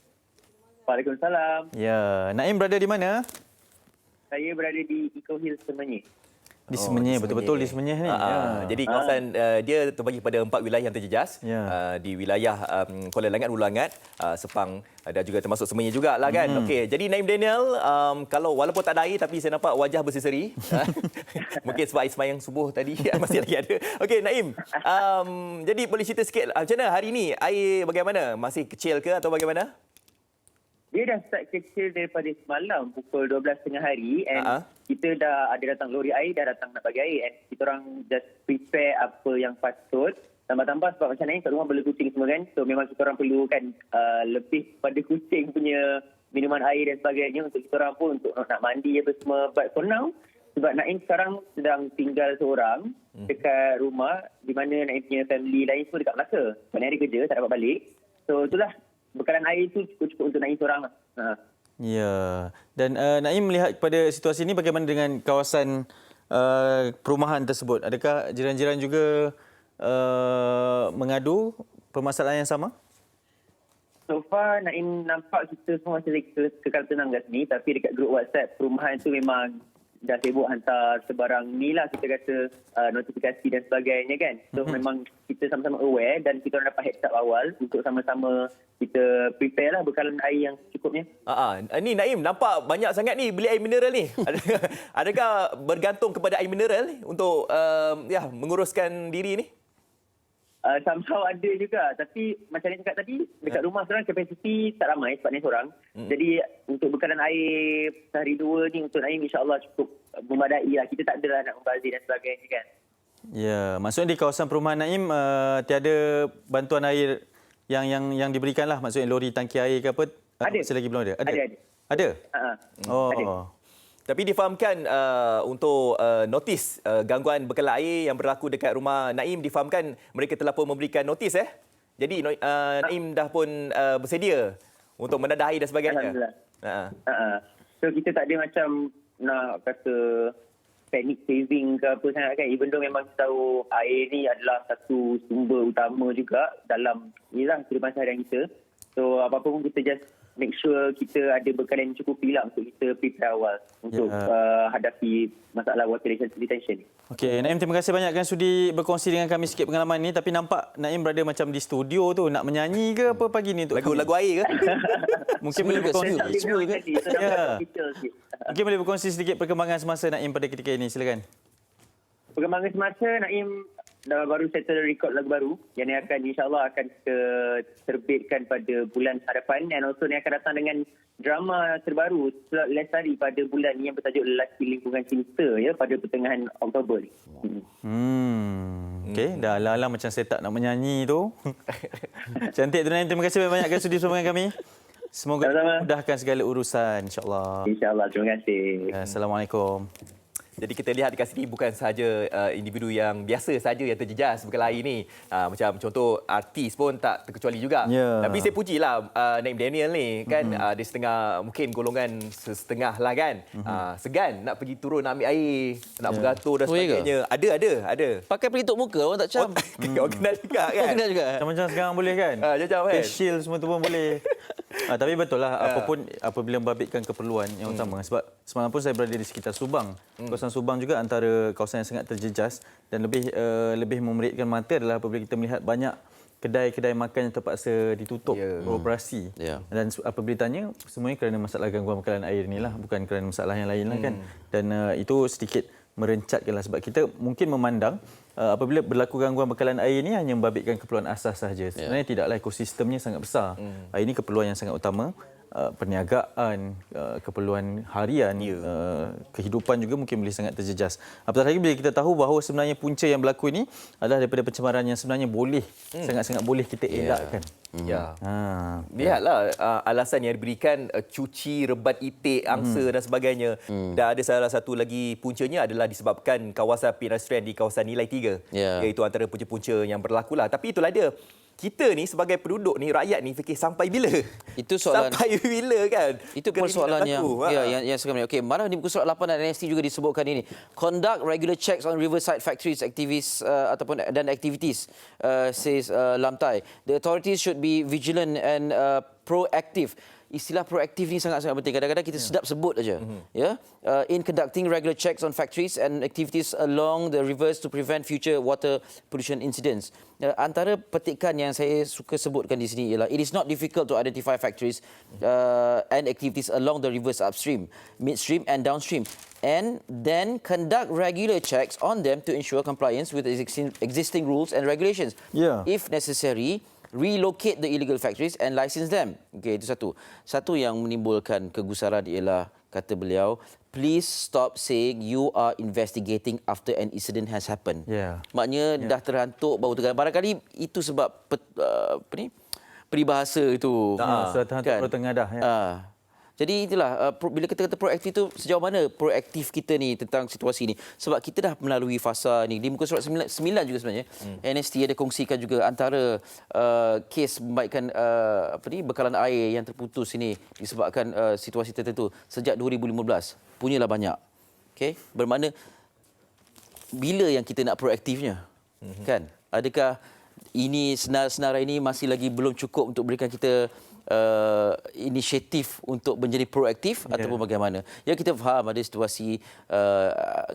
Speaker 5: Waalaikumsalam.
Speaker 1: Ya, Naim berada di mana?
Speaker 5: Saya berada di Eco Hill Semenyih.
Speaker 1: Di Semenyih, betul-betul di Semenyih ni.
Speaker 2: Jadi kawasan dia terbagi kepada 4 wilayah yang terjejas. Di wilayah Kuala Langat, Hulu Langat, Sepang dan juga termasuk Semenyih jugalah kan. Okey, jadi Naim Daniel, kalau walaupun tak ada air tapi saya nampak wajah berseri-seri. Mungkin sebab air sembahyang subuh tadi masih lagi ada. Okey Naim, jadi boleh cerita sikit macam mana hari ni? Air bagaimana? Masih kecil ke atau bagaimana?
Speaker 5: Dia dah start kecil daripada semalam pukul 12 tengah hari and kita dah ada datang lori air, dah datang nak bagi air and kita orang just prepare apa yang patut. Tambah-tambah sebab macam ni kat rumah boleh kucing semua kan. So memang kita orang perlukan lebih pada kucing punya minuman air dan sebagainya untuk kita orang pun untuk nak mandi apa semua. But for now, sebab Naim sekarang sedang tinggal seorang dekat rumah di mana Naim punya family lain semua dekat Melaka. Sebab Naim ada kerja, tak dapat balik. So itulah. Bekalan air itu cukup untuk Naim seorang.
Speaker 1: Ya. Dan Naim melihat pada situasi ini bagaimana dengan kawasan perumahan tersebut? Adakah jiran-jiran juga mengadu permasalahan yang sama?
Speaker 5: So far, Naim nampak kita semua masih kekal tenang kat sini. Tapi dekat grup WhatsApp perumahan tu memang dah sibuk hantar sebarang ni lah kita kata notifikasi dan sebagainya kan. So memang kita sama-sama aware dan kita orang dapat heads up awal untuk sama-sama kita prepare lah bekalan air yang cukupnya.
Speaker 2: Ni Naim nampak banyak sangat ni beli air mineral ni. Adakah bergantung kepada air mineral ni untuk menguruskan diri ni?
Speaker 5: Somehow ada juga. Tapi macam yang cakap tadi, dekat rumah sekarang kapasiti tak ramai sebab ni seorang. Jadi untuk bekalan air sehari dua ni untuk Naim insyaAllah cukup memadai lah. Kita tak adalah nak membazir dan sebagainya kan.
Speaker 1: Ya, maksudnya di kawasan perumahan Naim tiada bantuan air yang diberikan lah. Maksudnya lori tangki air ke apa?
Speaker 5: Ada.
Speaker 1: Masih lagi belum ada?
Speaker 5: Ada.
Speaker 1: Ada?
Speaker 2: Tapi difahamkan untuk notis gangguan bekalan air yang berlaku dekat rumah Naim, difahamkan mereka telah pun memberikan notis Jadi Naim dah pun bersedia untuk menadah air dan sebagainya.
Speaker 5: Alhamdulillah. So kita tak ada macam nak kata panic saving ke apa sangat kan. Even though memang kita tahu air ni adalah satu sumber utama juga dalam kehidupan seharian kita. So apa-apa pun kita just make sure kita ada bekalan yang cukup lah untuk kita prepare awal untuk hadapi masalah water retention ni.
Speaker 1: Okey, Naim terima kasih banyak kan sudi berkongsi dengan kami sikit pengalaman ni. Tapi nampak Naim berada macam di studio tu. Nak menyanyi ke apa pagi ni untuk
Speaker 2: lagu air ke?
Speaker 1: Mungkin boleh berkongsi. Mungkin boleh berkongsi sedikit perkembangan semasa Naim pada ketika ini. Silakan.
Speaker 5: Perkembangan semasa Naim dah baru settle record lagu baru yang ni akan insyaAllah akan kita terbitkan pada bulan hadapan dan also ni akan datang dengan drama terbaru Lestari pada bulan ni yang bertajuk Lelaki Lingkungan Cinta pada pertengahan Oktober ni.
Speaker 1: Okey, dah ala-ala macam saya tak nak menyanyi tu. Cantik tu Naim, terima kasih banyak kan sudi bersama dengan kami. Semoga mudahkan segala urusan insyaAllah.
Speaker 5: InsyaAllah, terima kasih.
Speaker 1: Assalamualaikum.
Speaker 2: Jadi kita lihat dekat sini bukan sahaja individu yang biasa saja yang terjejas bekalan air ni. Macam contoh artis pun tak terkecuali juga. Tapi saya pujilah Naim Daniel ni kan dia setengah mungkin golongan setengah lah kan. Segan nak pergi turun nak ambil air, nak beratur dan sebagainya. Ada.
Speaker 3: Pakai pelitup muka orang tak cam.
Speaker 2: Orang kenal juga kan.
Speaker 3: Kenal juga.
Speaker 1: Macam sekarang boleh kan?
Speaker 2: Macam kan.
Speaker 1: Facial semua tu pun boleh. Tapi betul lah apapun apabila membabitkan keperluan yang utama. Sebab semalam pun saya berada di sekitar Subang. Kawasan Subang juga antara kawasan yang sangat terjejas dan lebih memeritkan mata adalah apabila kita melihat banyak kedai-kedai makan yang terpaksa ditutup beroperasi. Dan apabila ditanya semuanya kerana masalah gangguan bekalan air inilah, bukan kerana masalah yang lain lah kan. Dan itu sedikit merencatkanlah sebab kita mungkin memandang apabila berlaku gangguan bekalan air ini hanya membabitkan keperluan asas sahaja. Sebenarnya tidaklah, ekosistemnya sangat besar. Ini keperluan yang sangat utama. Perniagaan, keperluan harian, kehidupan juga mungkin boleh sangat terjejas. Apatah lagi bila kita tahu bahawa sebenarnya punca yang berlaku ini adalah daripada pencemaran yang sebenarnya boleh, sangat-sangat boleh kita elakkan.
Speaker 2: Lihatlah alasan yang diberikan cuci, rebat itik, angsa dan sebagainya. Dan ada salah satu lagi puncanya adalah disebabkan kawasan pedestrian di kawasan Nilai 3. Iaitu antara punca-punca yang berlaku lah. Tapi itulah dia. kita ni sebagai penduduk ni, rakyat ni fikir sampai bila?
Speaker 3: Itu soalan.
Speaker 2: Sampai bila kan?
Speaker 3: Itu persoalan yang sebenarnya. Okey, malah di muka surat 8 dan NST juga disebutkan ini. Conduct regular checks on riverside factories, activities dan activities, says Lamtai. The authorities should be vigilant and proactive. Istilah proaktif ni sangat-sangat penting. Kadang-kadang kita sedap sebut aja. Ya, in conducting regular checks on factories and activities along the rivers to prevent future water pollution incidents. Antara petikan yang saya suka sebutkan di sini ialah it is not difficult to identify factories and activities along the rivers upstream, midstream and downstream, and then conduct regular checks on them to ensure compliance with existing rules and regulations. If necessary, relocate the illegal factories and license them. Okey, itu satu. Satu yang menimbulkan kegusaran ialah, kata beliau, please stop saying you are investigating after an incident has happened. Maknanya dah terhantuk bau tegang. Barangkali itu sebab peribahasa itu.
Speaker 1: Sudah terhantuk tengah dah.
Speaker 3: Jadi itulah, bila kita kata proaktif itu, sejauh mana proaktif kita ni tentang situasi ni. Sebab kita dah melalui fasa ni. Di muka surat 9 juga sebenarnya, NST ada kongsikan juga antara kes membaikan bekalan air yang terputus ini disebabkan situasi tertentu sejak 2015. Punyalah banyak. Okay? Bermakna, bila yang kita nak proaktifnya? Kan? Adakah ini senarai ini masih lagi belum cukup untuk berikan kita inisiatif untuk menjadi proaktif ataupun bagaimana? Ya, kita faham ada situasi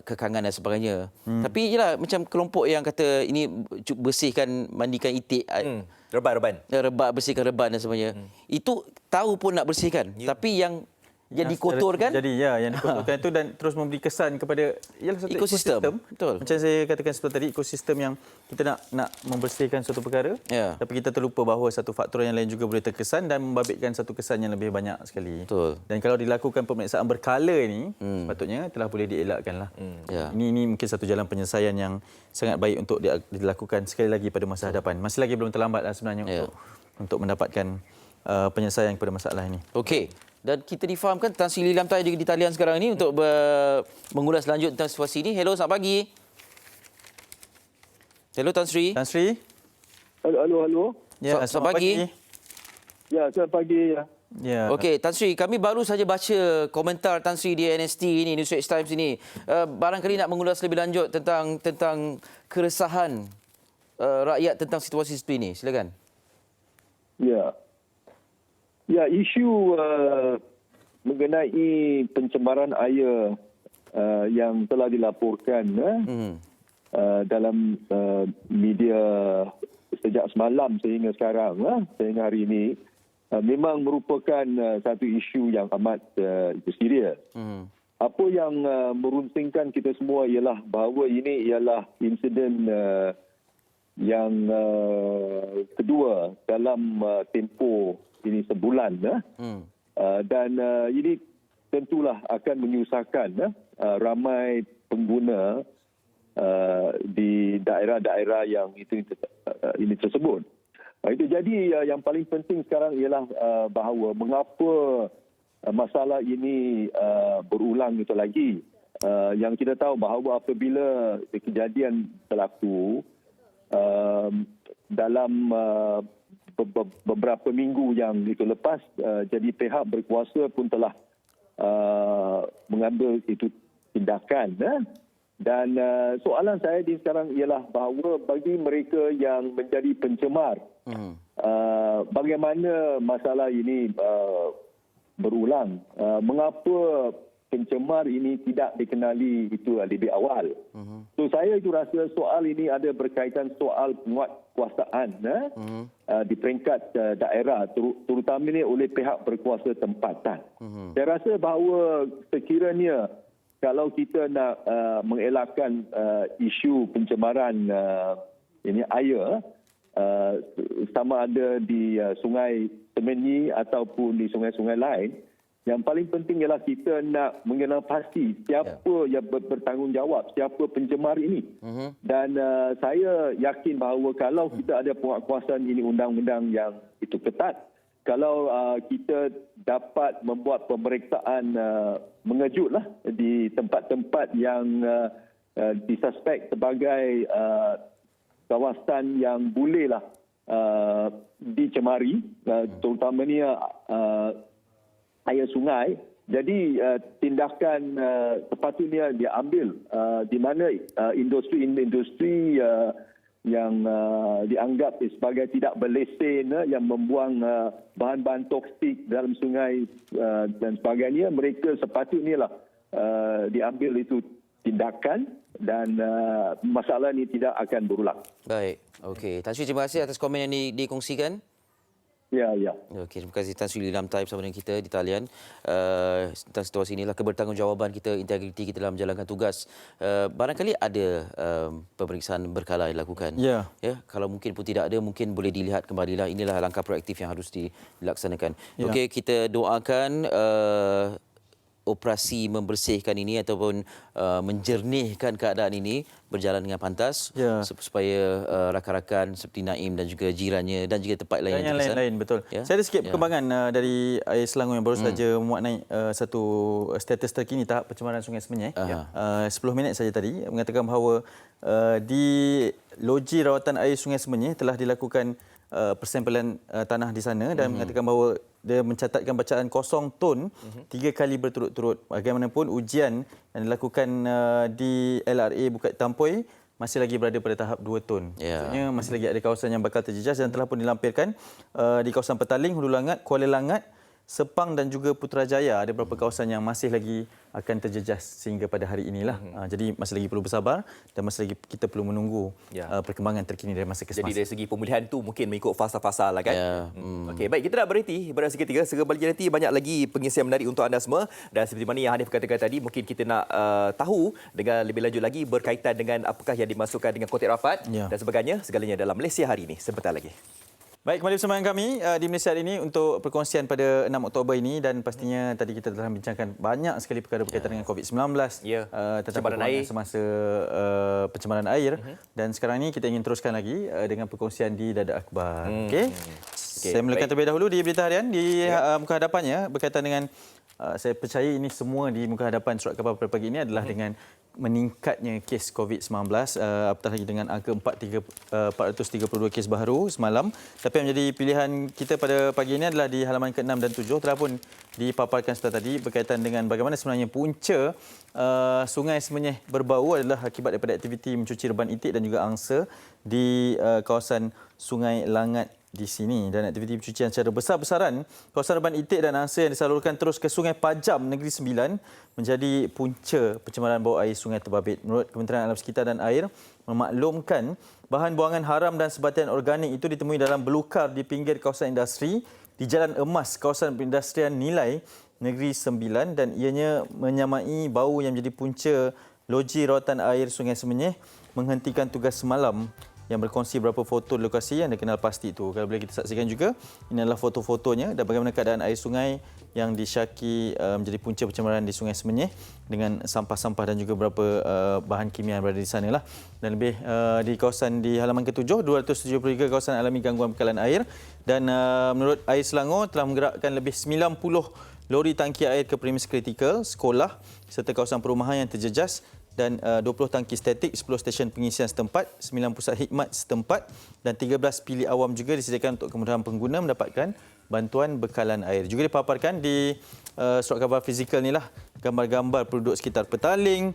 Speaker 3: kekangan dan sebagainya. Tapi yalah, macam kelompok yang kata ini bersihkan, mandikan itik, rebat, bersihkan reban dan sebagainya. Itu tahu pun nak bersihkan, tapi yang dikotorkan.
Speaker 1: Yang dikotorkan itu dan terus memberi kesan kepada satu ekosistem.
Speaker 3: Betul.
Speaker 1: Macam saya katakan sebentar tadi, ekosistem yang kita nak membersihkan suatu perkara, tapi kita terlupa bahawa satu faktor yang lain juga boleh terkesan dan membabitkan satu kesan yang lebih banyak sekali.
Speaker 3: Betul.
Speaker 1: Dan kalau dilakukan pemeriksaan berkala ni, patutnya telah boleh dielakkanlah. Ini mungkin satu jalan penyelesaian yang sangat baik untuk dilakukan sekali lagi pada masa hadapan. Masih lagi belum terlambatlah sebenarnya untuk mendapatkan penyelesaian kepada masalah ini.
Speaker 3: Okey. Dan kita difahamkan Tan Sri Lamtai di talian sekarang ini untuk mengulas lanjut tentang situasi ini. Hello, selamat pagi. Hello, Tan Sri.
Speaker 1: Tan Sri.
Speaker 6: Halo.
Speaker 3: Ya, selamat pagi.
Speaker 6: Ya, selamat pagi.
Speaker 3: Ya. Okey, Tan Sri, kami baru saja baca komentar Tan Sri di NST ini, New Straits Times ini. Barangkali nak mengulas lebih lanjut tentang keresahan rakyat tentang situasi seperti ini. Silakan.
Speaker 6: Ya, isu mengenai pencemaran air yang telah dilaporkan dalam media sejak semalam sehingga sekarang, sehingga hari ini, memang merupakan satu isu yang amat serius. Apa yang merunsingkan kita semua ialah bahawa ini ialah insiden yang kedua dalam tempoh ini sebulan, dan ini tentulah akan menyusahkan ramai pengguna di daerah-daerah yang ini tersebut. Itu jadi yang paling penting sekarang ialah bahawa mengapa masalah ini berulang itu lagi. Yang kita tahu bahawa apabila kejadian berlaku dalam beberapa minggu yang itu lepas, jadi pihak berkuasa pun telah mengambil itu tindakan. Dan soalan saya di sekarang ialah bahawa bagi mereka yang menjadi pencemar, bagaimana masalah ini berulang? Mengapa pencemar ini tidak dikenali itu lebih awal? So saya itu rasa soal ini ada berkaitan soal penguatkuasaan di peringkat daerah, terutamanya oleh pihak berkuasa tempatan. Saya rasa bahawa sekiranya kalau kita nak mengelakkan isu pencemaran ini air, sama ada di Sungai Semenyi ataupun di sungai-sungai lain, yang paling penting ialah kita nak mengenal pasti siapa yang bertanggungjawab, siapa pencemar ini. Dan saya yakin bahawa kalau kita ada penguatkuasaan ini, undang-undang yang itu ketat, kalau kita dapat membuat pemeriksaan mengejutlah di tempat-tempat yang disuspek sebagai kawasan yang bolehlah dicemari, terutamanya air sungai. Jadi tindakan sepatutnya diambil di mana industri-industri yang dianggap sebagai tidak berlesen, yang membuang bahan-bahan toksik dalam sungai dan sebagainya, mereka sepatutnya lah diambil itu tindakan dan masalah ini tidak akan berulang.
Speaker 3: Baik, okey. Tan Sri, terima kasih atas komen yang dikongsikan.
Speaker 6: Ya.
Speaker 3: Okey, terima kasih Tan Sri Lam Tai bersama dengan kita di talian. Tentang situasi inilah kebertanggungjawaban kita, integriti kita dalam menjalankan tugas. Barangkali ada pemeriksaan berkala yang dilakukan.
Speaker 1: Ya.
Speaker 3: Kalau mungkin pun tidak ada, mungkin boleh dilihat kembalilah. Inilah langkah proaktif yang harus dilaksanakan.
Speaker 1: Ya.
Speaker 3: Okey, kita doakan operasi membersihkan ini ataupun menjernihkan keadaan ini berjalan dengan pantas, supaya rakan-rakan seperti Naim dan juga jirannya dan juga tempat lain
Speaker 1: yang lain-lain, betul. Saya ada sikit perkembangan dari Air Selangor yang baru saja memuat naik satu status terkini tahap pencemaran Sungai Semenyih. 10 minit saja tadi mengatakan bahawa di loji rawatan air Sungai Semenyih telah dilakukan persempelan tanah di sana dan mengatakan bahawa dia mencatatkan bacaan 0 ton 3 kali berturut-turut. Bagaimanapun ujian yang dilakukan di LRA Bukit Tampoi masih lagi berada pada tahap 2 ton. Maksudnya masih lagi ada kawasan yang bakal terjejas dan telah pun dilampirkan di kawasan Petaling, Hulu Langat, Kuala Langat, Sepang dan juga Putrajaya. Ada beberapa kawasan yang masih lagi akan terjejas sehingga pada hari inilah. Jadi masih lagi perlu bersabar dan masih lagi kita perlu menunggu perkembangan terkini dari masa ke semasa.
Speaker 2: Jadi dari segi pemulihan tu mungkin mengikut fasa-fasa lah kan. Okey, baik, kita nak berhenti pada seketika. Segera nanti banyak lagi pengisian menarik untuk anda semua. Dan seperti mana yang Hanif katakan tadi, mungkin kita nak tahu dengan lebih lanjut lagi berkaitan dengan apakah yang dimasukkan dengan konteks rapat dan sebagainya. Segalanya dalam Malaysia hari ini. Sebentar lagi.
Speaker 1: Baik, kembali bersama dengan kami di Malaysia hari ini untuk perkongsian pada 6 Oktober ini dan pastinya tadi kita telah bincangkan banyak sekali perkara berkaitan dengan COVID-19, tentang pencemaran air semasa pencemaran air dan sekarang ini kita ingin teruskan lagi dengan perkongsian di Dadak Akhbar. Okey. Saya mulakan terlebih dahulu di berita harian di muka hadapannya berkaitan dengan saya percaya ini semua di muka hadapan Surat Khabar pada pagi ini adalah dengan meningkatnya kes COVID-19, apatah lagi dengan angka 432 kes baru semalam. Tapi yang menjadi pilihan kita pada pagi ini adalah di halaman ke-6 dan 7 telah pun dipaparkan setelah tadi berkaitan dengan bagaimana sebenarnya punca Sungai Semenyih berbau adalah akibat daripada aktiviti mencuci reban itik dan juga angsa di kawasan Sungai Langat di sini, dan aktiviti pencucian secara besar-besaran kawasan reban itik dan angsa yang disalurkan terus ke Sungai Pajam Negeri Sembilan menjadi punca pencemaran bau air Sungai Terbabit. Menurut Kementerian Alam Sekitar dan Air memaklumkan bahan buangan haram dan sebatian organik itu ditemui dalam belukar di pinggir kawasan industri di Jalan Emas, kawasan perindustrian Nilai Negeri Sembilan, dan ianya menyamai bau yang menjadi punca loji rawatan air Sungai Semenyih menghentikan tugas semalam yang berkongsi beberapa foto di lokasi yang dikenal pasti itu. Kalau boleh kita saksikan juga, ini adalah foto-fotonya dan bagaimana keadaan air sungai yang disyaki menjadi punca pencemaran di Sungai Semenyih dengan sampah-sampah dan juga beberapa bahan kimia yang berada di sana lah. Dan lebih di kawasan di halaman ke-7, 273 kawasan alami gangguan bekalan air, dan menurut Air Selangor telah menggerakkan lebih 90 lori tangki air ke premis kritikal, sekolah serta kawasan perumahan yang terjejas dan 20 tangki statik, 10 stesen pengisian setempat, 9 pusat khidmat setempat dan 13 bilik awam juga disediakan untuk kemudahan pengguna mendapatkan bantuan bekalan air. Juga dipaparkan di surat khabar fizikal inilah gambar-gambar penduduk sekitar Petaling,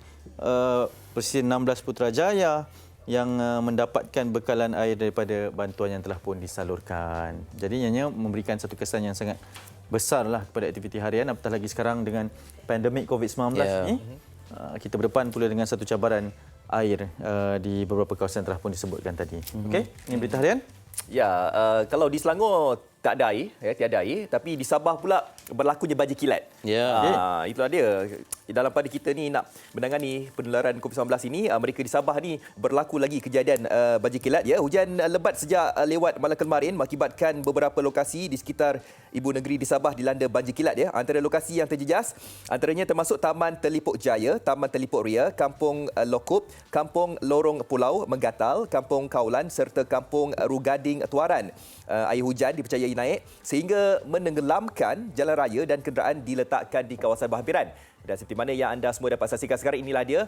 Speaker 1: Presiden 16 Putrajaya yang mendapatkan bekalan air daripada bantuan yang telah pun disalurkan. Jadi ianya memberikan satu kesan yang sangat besarlah kepada aktiviti harian, apatah lagi sekarang dengan pandemik COVID-19 ini. Kita berdepan pula dengan satu cabaran air di beberapa kawasan telah pun disebutkan tadi. Okey, ini berita harian.
Speaker 2: Ya, kalau di Selangor tak ada air, tiada air, tapi di Sabah pula berlakunya banjir kilat. Itulah dia. Dalam pada kita ni nak menangani penularan COVID-19 ini, mereka di Sabah ni berlaku lagi kejadian banjir kilat. Hujan lebat sejak lewat malam kemarin mengakibatkan beberapa lokasi di sekitar ibu negeri di Sabah dilanda banjir kilat. Antara lokasi yang terjejas antaranya termasuk Taman Telipok Jaya, Taman Telipok Ria, Kampung Lokup, Kampung Lorong Pulau Menggatal, Kampung Kaulan serta Kampung Rugading Tuaran. Air hujan dipercayai naik sehingga menenggelamkan jalan raya dan kenderaan diletakkan di kawasan berhampiran. Dan seperti mana yang anda semua dapat saksikan sekarang, inilah dia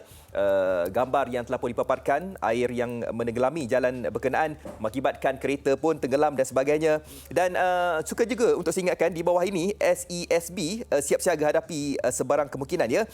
Speaker 2: gambar yang telah pun dipaparkan, air yang menenggelami jalan berkenaan mengakibatkan kereta pun tenggelam dan sebagainya. Dan suka juga untuk saya ingatkan di bawah ini SESB siap siaga hadapi sebarang kemungkinan ya.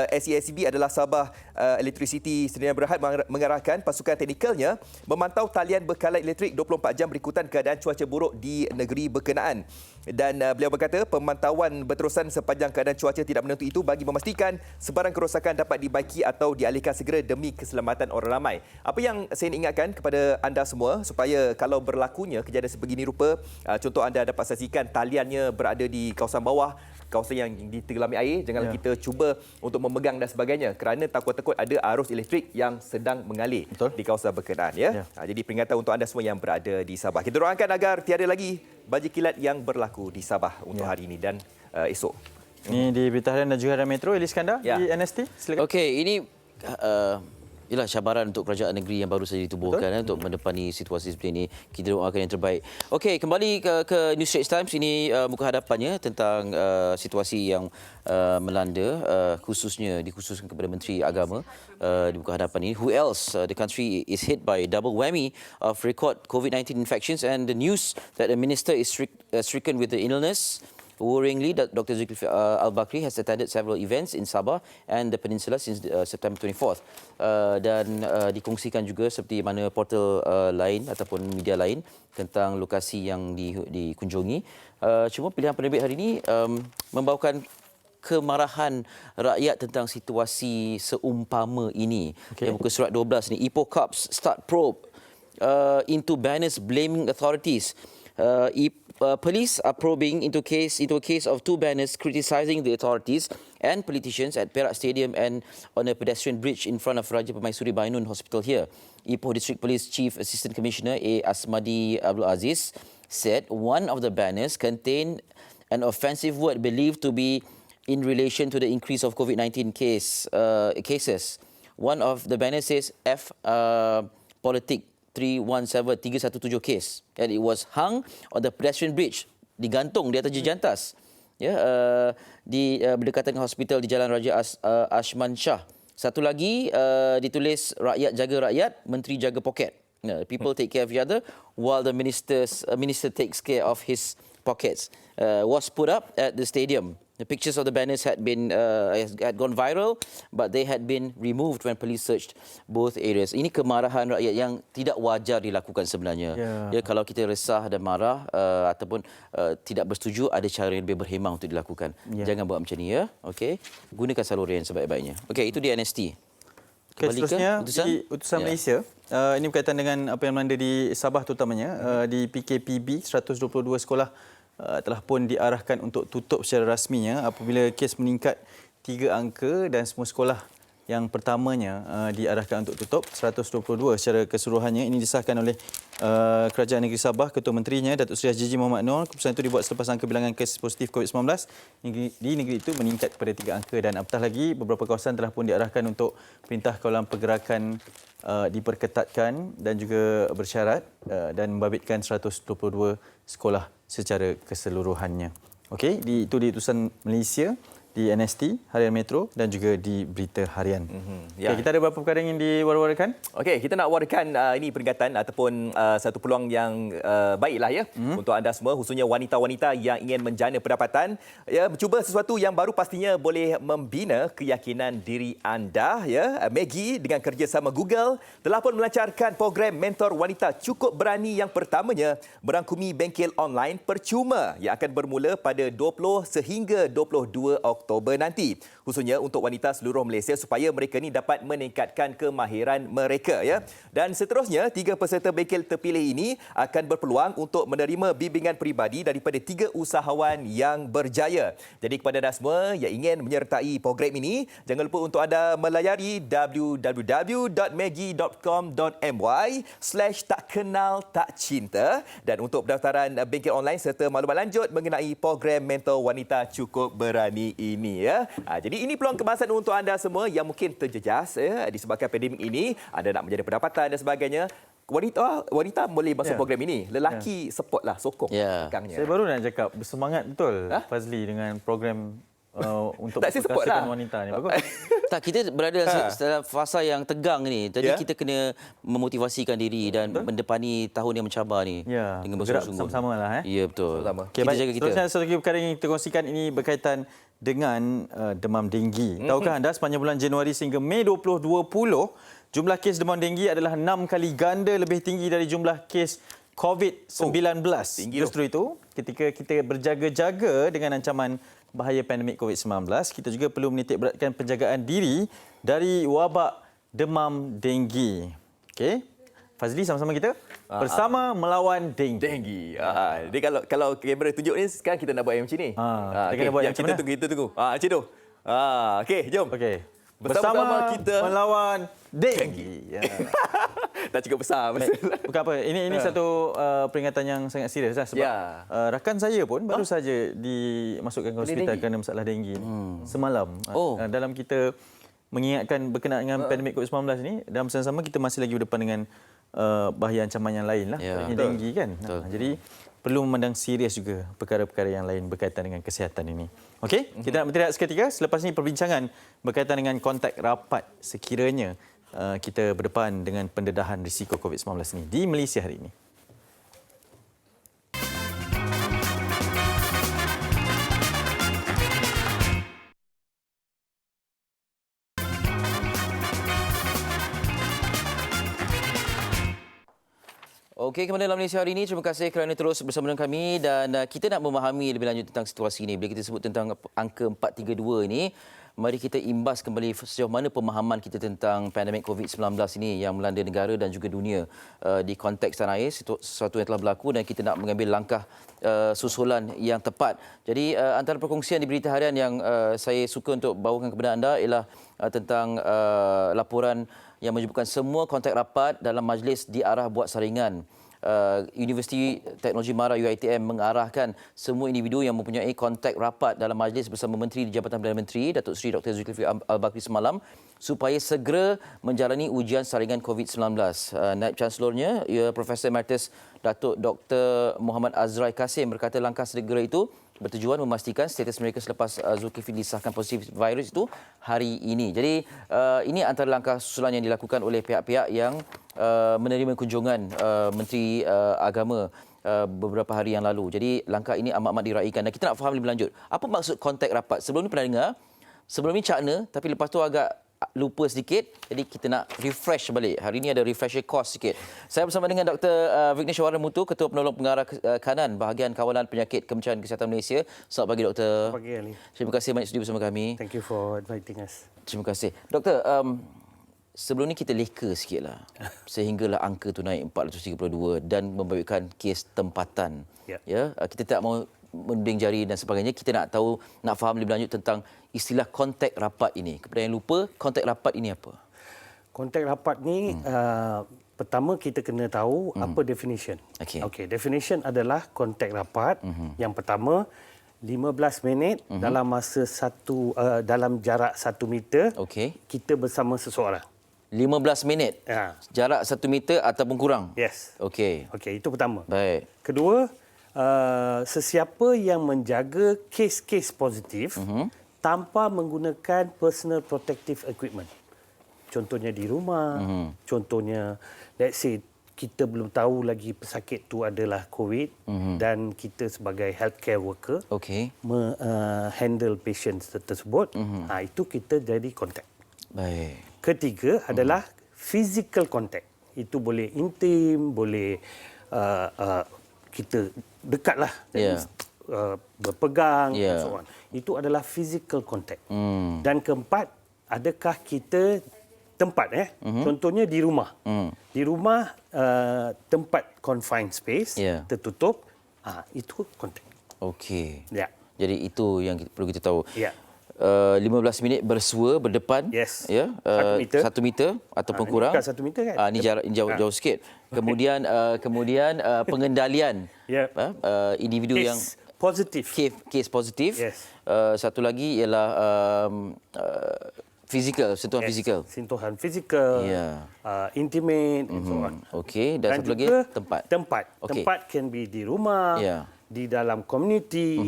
Speaker 2: SESB adalah Sabah Electricity Sdn Bhd mengarahkan pasukan teknikalnya memantau talian bekalan elektrik 24 jam berikutan keadaan cuaca buruk di negeri berkenaan. Dan beliau berkata pemantauan berterusan sepanjang keadaan cuaca tidak menentu itu bagi memastikan sebarang kerosakan dapat dibaiki atau dialihkan segera demi keselamatan orang ramai. Apa yang saya nak ingatkan kepada anda semua supaya kalau berlakunya kejadian sebegini rupa, contoh anda dapat saksikan taliannya berada di kawasan bawah, kawasan yang ditenggelami air, janganlah kita cuba untuk memegang dan sebagainya kerana takut-takut ada arus elektrik yang sedang mengalir di kawasan berkenaan ya. Jadi peringatan untuk anda semua yang berada di Sabah. Kita doakan agar tiada lagi banjir kilat yang berlaku di Sabah untuk hari ini dan esok.
Speaker 1: Ini di Berita Harian dan juga Harian Metro, Elis Iskandar di NST. Silakan.
Speaker 3: Okey, ini ialah cabaran untuk kerajaan negeri yang baru saja ditubuhkan untuk mendepani situasi seperti ini. Kita doakan yang terbaik. Okey, kembali ke New Straits Times. Ini muka hadapannya tentang situasi yang melanda, khususnya dikhususkan kepada Menteri Agama di muka hadapan ini. Who else? The country is hit by a double whammy of record COVID-19 infections and the news that the minister is stricken with the illness. Worryingly, Dr. Zulkifli Al-Bakri has attended several events in Sabah and the Peninsula since September 24th. Dan dikongsikan juga seperti mana portal lain ataupun media lain tentang lokasi yang dikunjungi. Cuma pilihan penerbit hari ini membawakan kemarahan rakyat tentang situasi seumpama ini. Yang muka surat 12 ni, Ipoh Cups start probe into banners blaming authorities. Police are probing into a case of two banners criticising the authorities and politicians at Perak Stadium and on a pedestrian bridge in front of Raja Permaisuri Bainun Hospital here. Ipoh District Police Chief Assistant Commissioner A. Asmadi Abdul Aziz said one of the banners contained an offensive word believed to be in relation to the increase of COVID-19 cases. One of the banners says F politic 317 case, and it was hung on the pedestrian bridge, digantung di atas jejantas di berdekatan dengan hospital di Jalan Raja Ashman Shah. Satu lagi ditulis rakyat jaga rakyat, menteri jaga poket. People take care of each other while the minister takes care of his pockets. Was put up at the stadium. The pictures of the banners had gone viral, but they had been removed when police searched both areas. Ini kemarahan rakyat yang tidak wajar dilakukan sebenarnya. Ya, kalau kita resah dan marah ataupun tidak bersetuju, ada cara yang lebih berhemah untuk dilakukan. Jangan buat macam ni ya. Okey, gunakan saluran yang sebaik-baiknya. Okey, itu di NST.
Speaker 1: Seterusnya di utusan Malaysia. Ini berkaitan dengan apa yang melanda di Sabah terutamanya. Di PKPB 122 sekolah telah pun diarahkan untuk tutup secara rasminya apabila kes meningkat 3 angka dan semua sekolah yang pertamanya diarahkan untuk tutup 122 secara keseluruhannya. Ini disahkan oleh Kerajaan Negeri Sabah, Ketua Menterinya Datuk Seri Haji Muhammad Noor. Keputusan itu dibuat selepas angka bilangan kes positif COVID-19 di negeri itu meningkat kepada 3 angka dan apatah lagi beberapa kawasan telah pun diarahkan untuk perintah kawalan pergerakan diperketatkan dan juga bersyarat dan membabitkan 122 sekolah secara keseluruhannya. Okey, itu di utusan Malaysia, di NST, Harian Metro dan juga di Berita Harian. Okay, kita ada beberapa perkara yang diwar-warkan.
Speaker 2: Okey, kita nak warkan ini peringatan ataupun satu peluang yang baiklah ya untuk anda semua, khususnya wanita-wanita yang ingin menjana pendapatan, ya, mencuba sesuatu yang baru pastinya boleh membina keyakinan diri anda ya. Maggie dengan kerjasama Google telah pun melancarkan program mentor wanita cukup berani yang pertamanya merangkumi bengkel online percuma yang akan bermula pada 20 sehingga 22 Oktober nanti, khususnya untuk wanita seluruh Malaysia supaya mereka ni dapat meningkatkan kemahiran mereka ya. Dan seterusnya 3 peserta bengkel terpilih ini akan berpeluang untuk menerima bimbingan peribadi daripada 3 usahawan yang berjaya. Jadi kepada anda semua yang ingin menyertai program ini, jangan lupa untuk anda melayari www.maggie.com.my/takkenaltakcinta dan untuk pendaftaran bengkel online serta maklumat lanjut mengenai program mentor wanita cukup berani ini ya. Jadi ini peluang kemasan untuk anda semua yang mungkin terjejas ya, disebabkan pandemik ini, anda nak menjadi pendapatan dan sebagainya. Wanita boleh masuk program ini. Lelaki support lah, sokong belakangnya.
Speaker 1: Saya baru nak cakap bersemangat betul Fazli dengan program untuk
Speaker 2: Tak, saya support
Speaker 1: memperkasakan
Speaker 2: lah.
Speaker 1: wanita ni. Bagus.
Speaker 3: Tak, kita berada dalam fasa yang tegang ni. Jadi kita kena memotivasikan diri dan mendepani tahun yang mencabar ni
Speaker 1: Ya,
Speaker 3: dengan
Speaker 1: bergerak
Speaker 3: bersungguh-sungguh.
Speaker 1: bersama-sama lah.
Speaker 3: Ya, betul.
Speaker 2: Sama-sama.
Speaker 1: Okay,
Speaker 3: Kita
Speaker 1: baik.
Speaker 3: jaga kita.
Speaker 1: Seterusnya, satu lagi perkara yang kita kongsikan ini berkaitan dengan demam denggi. Tahukah anda sepanjang bulan Januari sehingga Mei 2020, jumlah kes demam denggi adalah 6 kali ganda lebih tinggi dari jumlah kes COVID-19. Justru itu, ketika kita berjaga-jaga dengan ancaman bahaya pandemik COVID-19, kita juga perlu menitikberatkan penjagaan diri dari wabak demam denggi. Okey. Fazli, sama-sama kita bersama melawan denggi.
Speaker 2: Denggi. Dia kalau kamera tunjuk ni, sekarang kita nak buat yang macam ni.
Speaker 1: Kita kena buat yang macam mana?
Speaker 2: Kita tunggu. Macam tu. Okey, jom.
Speaker 1: Okey.
Speaker 2: Bersama-sama kita
Speaker 1: melawan denggi. Ya.
Speaker 2: Tak cukup besar.
Speaker 1: Bukan apa. Ini satu peringatan yang sangat serius lah, sebab rakan saya pun baru saja dimasukkan ke hospital kerana masalah denggi ni. Semalam. Dalam kita mengingatkan berkenaan dengan pandemik COVID-19 ni, dalam masa yang sama kita masih lagi berdepan dengan bahaya ancaman yang lain lah. Denggi kan. Jadi perlu memandang serius juga perkara-perkara yang lain berkaitan dengan kesihatan ini. Okey, kita nak berhenti seketika. Selepas ini perbincangan berkaitan dengan kontak rapat sekiranya kita berdepan dengan pendedahan risiko COVID-19 ini di Malaysia hari ini.
Speaker 3: Okey, kembali dalam Malaysia hari ini. Terima kasih kerana terus bersama dengan kami dan kita nak memahami lebih lanjut tentang situasi ini. Bila kita sebut tentang angka 432 ini, mari kita imbas kembali sejauh mana pemahaman kita tentang pandemik COVID-19 ini yang melanda negara dan juga dunia di konteks tanah air, sesuatu yang telah berlaku dan kita nak mengambil langkah susulan yang tepat. Jadi antara perkongsian di berita harian yang saya suka untuk bawakan kepada anda ialah tentang laporan yang menyebutkan semua kontak rapat dalam majlis diarah buat saringan. Universiti Teknologi Mara UiTM mengarahkan semua individu yang mempunyai kontak rapat dalam majlis bersama Menteri di Jabatan Perdana Menteri Datuk Seri Dr. Zulkifli Al-Bakri semalam supaya segera menjalani ujian saringan COVID-19. Naib Chancelornya, Profesor Emeritus Datuk Dr. Muhammad Azrai Kasim berkata langkah segera itu bertujuan memastikan status mereka selepas Zulkifli disahkan positif virus itu hari ini. Jadi ini antara langkah susulan yang dilakukan oleh pihak-pihak yang menerima kunjungan Menteri Agama beberapa hari yang lalu. Jadi langkah ini amat-amat diraikan dan kita nak faham lebih lanjut. Apa maksud kontak rapat? Sebelum ni pernah dengar, sebelum ni cakna tapi lepas tu agak lupa sedikit. Jadi kita nak refresh balik. Hari ini ada refresher course sikit. Saya bersama dengan Dr. Vignesh Waramutu, Ketua Penolong Pengarah Kanan Bahagian Kawalan Penyakit Kementerian Kesihatan Malaysia. Selamat pagi, Doktor.
Speaker 7: Selamat pagi, Ali.
Speaker 3: Terima kasih banyak sudi bersama kami.
Speaker 7: Thank you for inviting us.
Speaker 3: Terima kasih. Doktor, sebelum ni kita leka sikitlah. Sehinggalah angka tu naik 432 dan membabitkan kes tempatan. Ya, kita tak mau menuding jari dan sebagainya. Kita nak tahu, nak faham lebih lanjut tentang istilah kontak rapat ini. Kepada yang lupa, kontak rapat ini apa?
Speaker 7: Kontak rapat ni pertama kita kena tahu apa definition. Okey, definition adalah kontak rapat. Yang pertama 15 minit dalam masa dalam jarak 1 meter. Kita bersama seseorang.
Speaker 3: 15 minit. Jarak 1 meter ataupun kurang.
Speaker 7: Yes.
Speaker 3: Okey,
Speaker 7: itu pertama.
Speaker 3: Baik.
Speaker 7: Kedua, sesiapa yang menjaga kes-kes positif tanpa menggunakan personal protective equipment. Contohnya di rumah, contohnya let's say kita belum tahu lagi pesakit tu adalah COVID dan kita sebagai healthcare worker handle patient tersebut, itu kita jadi kontak.
Speaker 3: Baik.
Speaker 7: Ketiga adalah physical contact. Itu boleh intim, boleh kita dekatlah, berpegang dan so on. Itu adalah physical contact. Dan keempat, adakah kita tempat contohnya di rumah. Di rumah tempat confined space, tertutup, itu kontak.
Speaker 3: Okey. Jadi itu yang perlu kita tahu. 15 minit bersua berdepan,
Speaker 7: 1
Speaker 3: meter ataupun kurang.
Speaker 7: Bukan 1 meter kan?
Speaker 3: Ini jarak jauh sikit. Kemudian pengendalian individu yang
Speaker 7: positif.
Speaker 3: Kes positif. Satu lagi ialah fizikal, sentuhan fizikal.
Speaker 7: Sentuhan fizikal, intimate and so on.
Speaker 3: Okey, dan satu lagi tempat.
Speaker 7: Tempat can be di rumah, di dalam komuniti,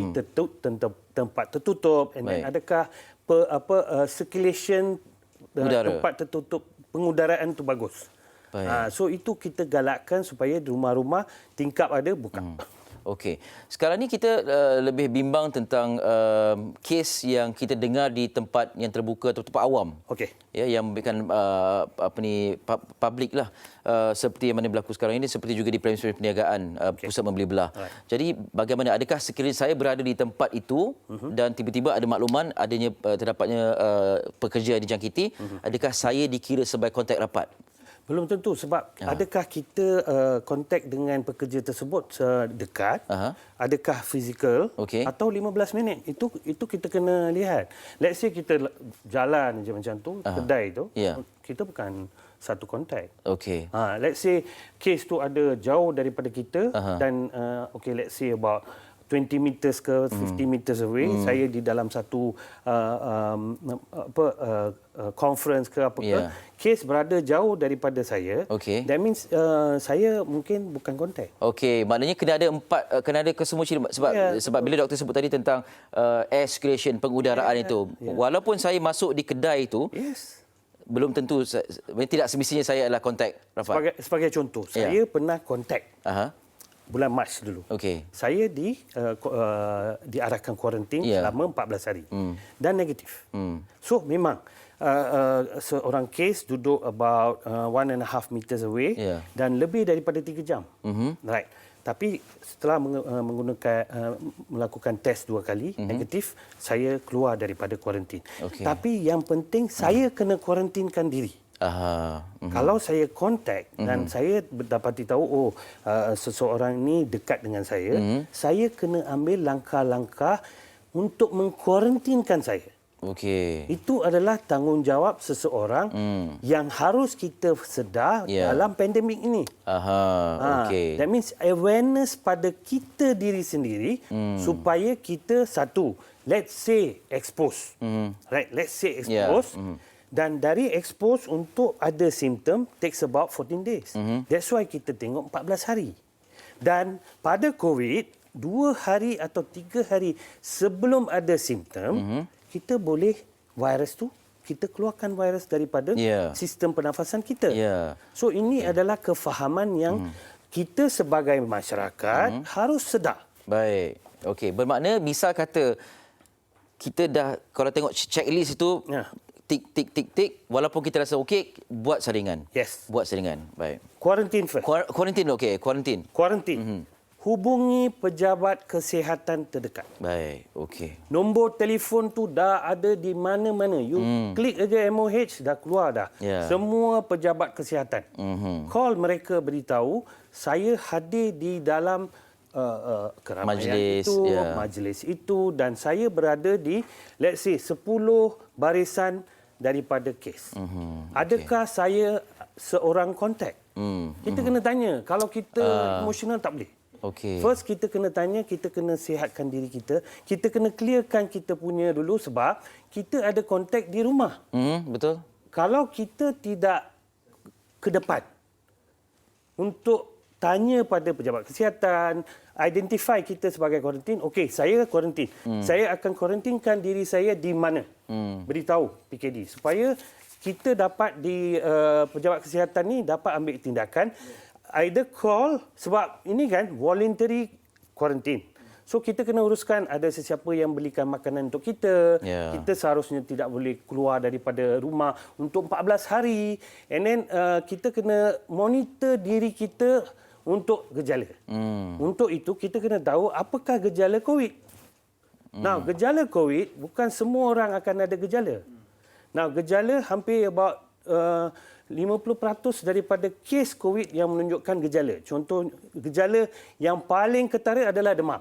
Speaker 7: tempat tertutup, and then adakah circulation tempat tertutup pengudaraan itu bagus. So itu kita galakkan supaya rumah-rumah tingkap ada buka.
Speaker 3: Okey. Sekarang ni kita lebih bimbang tentang kes yang kita dengar di tempat yang terbuka atau tempat awam.
Speaker 7: Okey.
Speaker 3: Ya, yang bukan public lah. Seperti yang mana berlaku sekarang ini, seperti juga di Premisi Perniagaan, pusat membeli belah. Jadi bagaimana, adakah sekiranya saya berada di tempat itu dan tiba-tiba ada makluman adanya terdapatnya pekerja yang dijangkiti, adakah saya dikira sebagai kontak rapat?
Speaker 7: Belum tentu, sebab adakah kita kontak dengan pekerja tersebut dekat, adakah fizikal atau 15 minit. Itu kita kena lihat. Let's say kita jalan je macam tu, kedai tu, kita bukan satu kontak. Let's say kes tu ada jauh daripada kita dan let's say about 20 meters ke 50 meters away, saya di dalam satu conference ke apa ke, kes berada jauh daripada saya. That means saya mungkin bukan kontak.
Speaker 3: Maknanya kena ada kesemua ciri, sebab bila doktor sebut tadi tentang air circulation, pengudaraan itu. Walaupun saya masuk di kedai itu, belum tentu, tidak semestinya saya adalah kontak rapat.
Speaker 7: Sebagai contoh, saya pernah kontak. Bulan Mac dulu. Saya diarahkan kuarantin selama 14 hari dan negatif. So memang seorang kes duduk about 1.5 meters away dan lebih daripada 3 jam. Right. Tapi setelah melakukan test 2 kali negatif, saya keluar daripada kuarantin. Tapi yang penting saya kena kuarantinkan diri. Kalau saya kontak dan saya dapati tahu seseorang ini dekat dengan saya kena ambil langkah-langkah untuk mengkuarantinkan saya. Itu adalah tanggungjawab seseorang yang harus kita sedar dalam pandemik ini. That means awareness pada kita diri sendiri supaya kita let's say expose. Right, let's say expose. Dan dari expose untuk ada simptom takes about 14 days. That's why kita tengok 14 hari. Dan pada COVID, 2 hari atau 3 hari sebelum ada simptom, kita boleh kita keluarkan virus daripada sistem pernafasan kita. So ini adalah kefahaman yang kita sebagai masyarakat harus sedar.
Speaker 3: Baik. Bermakna misal kata kita dah, kalau tengok checklist itu, tik, walaupun kita rasa buat saringan. Buat saringan. Baik.
Speaker 7: Quarantine first. Quarantine. Hubungi pejabat kesihatan terdekat.
Speaker 3: Baik.
Speaker 7: Nombor telefon tu dah ada di mana-mana. You klik aja MOH, dah keluar dah. Semua pejabat kesihatan. Call mereka, beritahu saya hadir di dalam keramaian majlis itu dan saya berada di let's say 10 barisan daripada kes. Adakah saya seorang kontak? Kita kena tanya. Kalau kita emosional tak boleh. First kita kena tanya, kita kena sihatkan diri kita. Kita kena clearkan kita punya dulu sebab kita ada kontak di rumah.
Speaker 3: Betul.
Speaker 7: Kalau kita tidak ke depan untuk tanya pada pejabat kesihatan, identify kita sebagai kuarantin. Saya kuarantin. Saya akan kuarantinkan diri saya di mana. Beritahu PKD supaya kita dapat di pejabat kesihatan ni dapat ambil tindakan. Either call, sebab ini kan voluntary quarantine. So kita kena uruskan ada sesiapa yang belikan makanan untuk kita. Kita seharusnya tidak boleh keluar daripada rumah untuk 14 hari. And then kita kena monitor diri kita untuk gejala. Untuk itu kita kena tahu apakah gejala COVID. Now, gejala COVID bukan semua orang akan ada gejala. Now, gejala hampir about 50% daripada kes COVID yang menunjukkan gejala. Contoh gejala yang paling ketara adalah demam.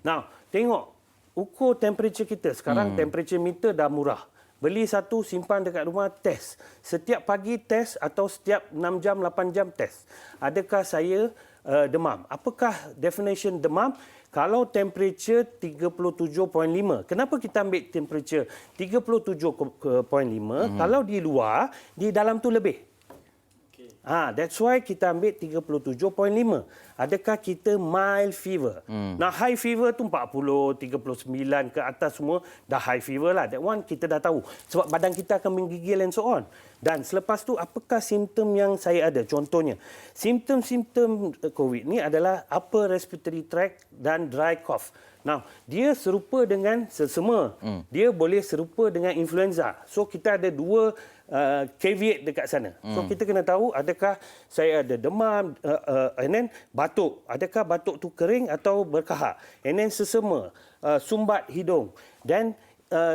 Speaker 7: Now, tengok ukur temperature kita. Sekarang temperature meter dah murah. Beli satu, simpan dekat rumah, test. Setiap pagi test atau setiap 6 jam, 8 jam test. Adakah saya demam? Apakah definition demam? Kalau temperature 37.5. Kenapa kita ambil temperature 37.5? Kalau di luar, di dalam tu lebih. That's why kita ambil 37.5. Adakah kita mild fever? Nah, high fever tu 40, 39 ke atas semua dah high fever lah. That one kita dah tahu. Sebab badan kita akan menggigil and so on. Dan selepas tu, apakah simptom yang saya ada? Contohnya, simptom-simptom COVID ni adalah upper respiratory tract dan dry cough. Now, dia serupa dengan selsema. Dia boleh serupa dengan influenza. So, kita ada dua caveat dekat sana. So, kita kena tahu adakah saya ada demam and then batuk. Adakah batuk tu kering atau berkahak. And then selsema, sumbat hidung. Dan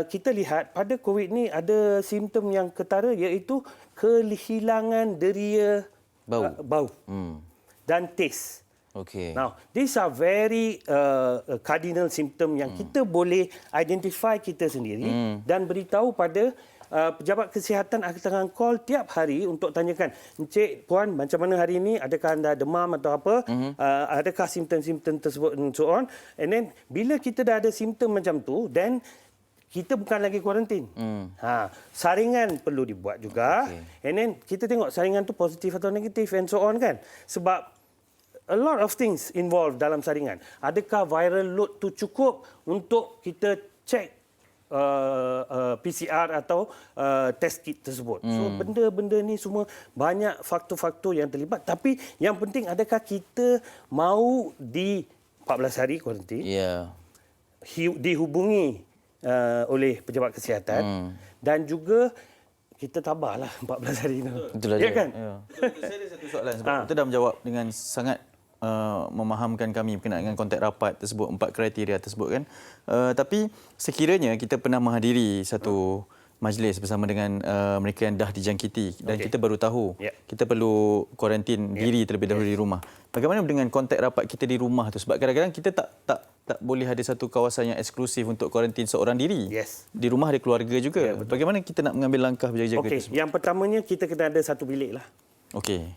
Speaker 7: kita lihat pada COVID ni ada simptom yang ketara iaitu kehilangan deria bau dan taste.
Speaker 3: Okey.
Speaker 7: Now, these are very cardinal symptom yang kita boleh identify kita sendiri dan beritahu pada pejabat kesihatan akan call tiap hari untuk tanyakan, Encik, Puan, macam mana hari ini? Adakah anda demam atau apa? Adakah simptom-simptom tersebut and so on? And then, bila kita dah ada simptom macam tu, then kita bukan lagi kuarantin. Saringan perlu dibuat juga. And then, kita tengok saringan tu positif atau negatif and so on kan? Sebab a lot of things involved dalam saringan. Adakah viral load tu cukup untuk kita cek PCR atau test kit tersebut. So benda-benda ni semua banyak faktor-faktor yang terlibat. Tapi yang penting adakah kita mahu di 14 hari kuarantin, dihubungi oleh pejabat kesihatan dan juga kita tabahlah 14 hari itu.
Speaker 3: Itulah
Speaker 7: ya
Speaker 3: dia.
Speaker 7: kan?
Speaker 1: Saya ada satu soalan sebab kita dah menjawab dengan sangat memahamkan kami berkenaan dengan kontak rapat tersebut, 4 kriteria tersebut kan. Tapi sekiranya kita pernah menghadiri satu majlis bersama dengan mereka yang dah dijangkiti dan kita baru tahu kita perlu kuarantin diri terlebih dahulu di rumah. Bagaimana dengan kontak rapat kita di rumah tu? Sebab kadang-kadang kita tak boleh ada satu kawasan yang eksklusif untuk kuarantin seorang diri. Di rumah ada keluarga juga. Bagaimana kita nak mengambil langkah berjaga-jaga tersebut?
Speaker 7: Yang pertamanya kita kena ada satu bilik lah.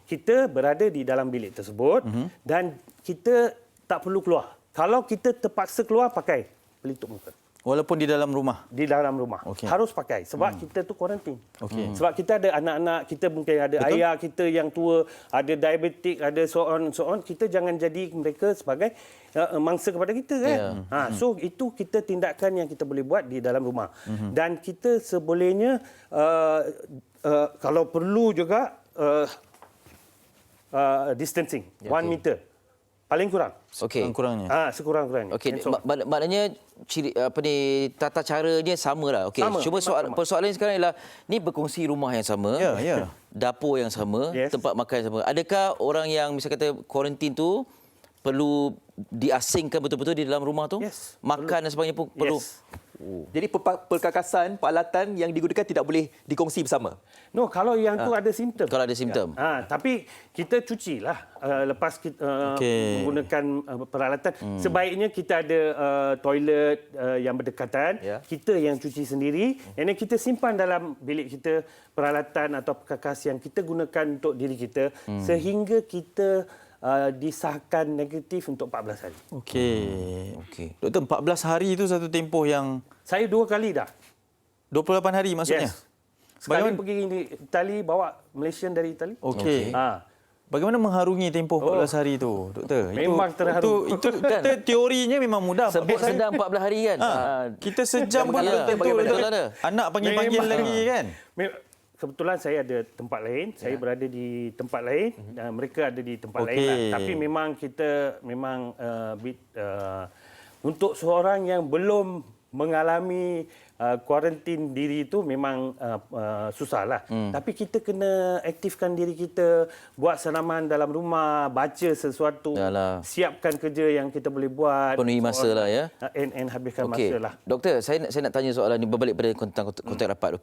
Speaker 1: Kita
Speaker 7: berada di dalam bilik tersebut dan kita tak perlu keluar. Kalau kita terpaksa keluar, pakai pelitup muka.
Speaker 1: Walaupun di dalam rumah?
Speaker 7: Di dalam rumah. Harus pakai sebab kita tu kuarantin. Sebab kita ada anak-anak, kita mungkin ada ayah kita yang tua, ada diabetik, ada so on. Kita jangan jadi mereka sebagai mangsa kepada kita kan. So itu kita tindakan yang kita boleh buat di dalam rumah. Dan kita sebolehnya kalau perlu juga distancing 1 meter paling kurang.
Speaker 1: Kurang-kurangnya.
Speaker 7: Sekurang-kurangnya.
Speaker 3: Maknanya tata caranya samalah. Cuma persoalan sekarang ialah ni berkongsi rumah yang sama. Dapur yang sama, tempat makan yang sama. Adakah orang yang misalnya kata kuarantin tu perlu diasingkan betul-betul di dalam rumah tu? Makan dan sebagainya pun perlu.
Speaker 2: Jadi perkakasan, peralatan yang digunakan tidak boleh dikongsi bersama?
Speaker 7: No, kalau yang tu ada simptom.
Speaker 3: Kalau ada simptom.
Speaker 7: Tapi kita cucilah lepas kita menggunakan peralatan. Sebaiknya kita ada toilet yang berdekatan. Kita yang cuci sendiri. And then kita simpan dalam bilik kita peralatan atau perkakas yang kita gunakan untuk diri kita. Sehingga kita disahkan negatif untuk 14 hari.
Speaker 1: Doktor, 14 hari itu satu tempoh yang...
Speaker 7: Saya 2 kali dah.
Speaker 1: 28 hari maksudnya?
Speaker 7: Sekali pergi Itali, bawa Malaysian dari Itali.
Speaker 1: Bagaimana mengharungi tempoh 14 hari itu, doktor?
Speaker 7: Memang terharu.
Speaker 1: Itu teorinya memang mudah.
Speaker 3: Sebut sedang 14 hari kan?
Speaker 1: Kita sejam pun tentu. Anak panggil-panggil lagi kan?
Speaker 7: Kebetulan saya ada tempat lain, saya berada di tempat lain dan mereka ada di tempat lain lah. Tapi memang kita untuk seorang yang belum mengalami kuarantin diri itu memang susahlah. Tapi kita kena aktifkan diri kita, buat senaman dalam rumah, baca sesuatu, siapkan kerja yang kita boleh buat.
Speaker 3: Penuhi masa lah ya.
Speaker 7: And habiskan masa lah.
Speaker 3: Doktor, saya nak tanya soalan ni berbalik pada kontak rapat.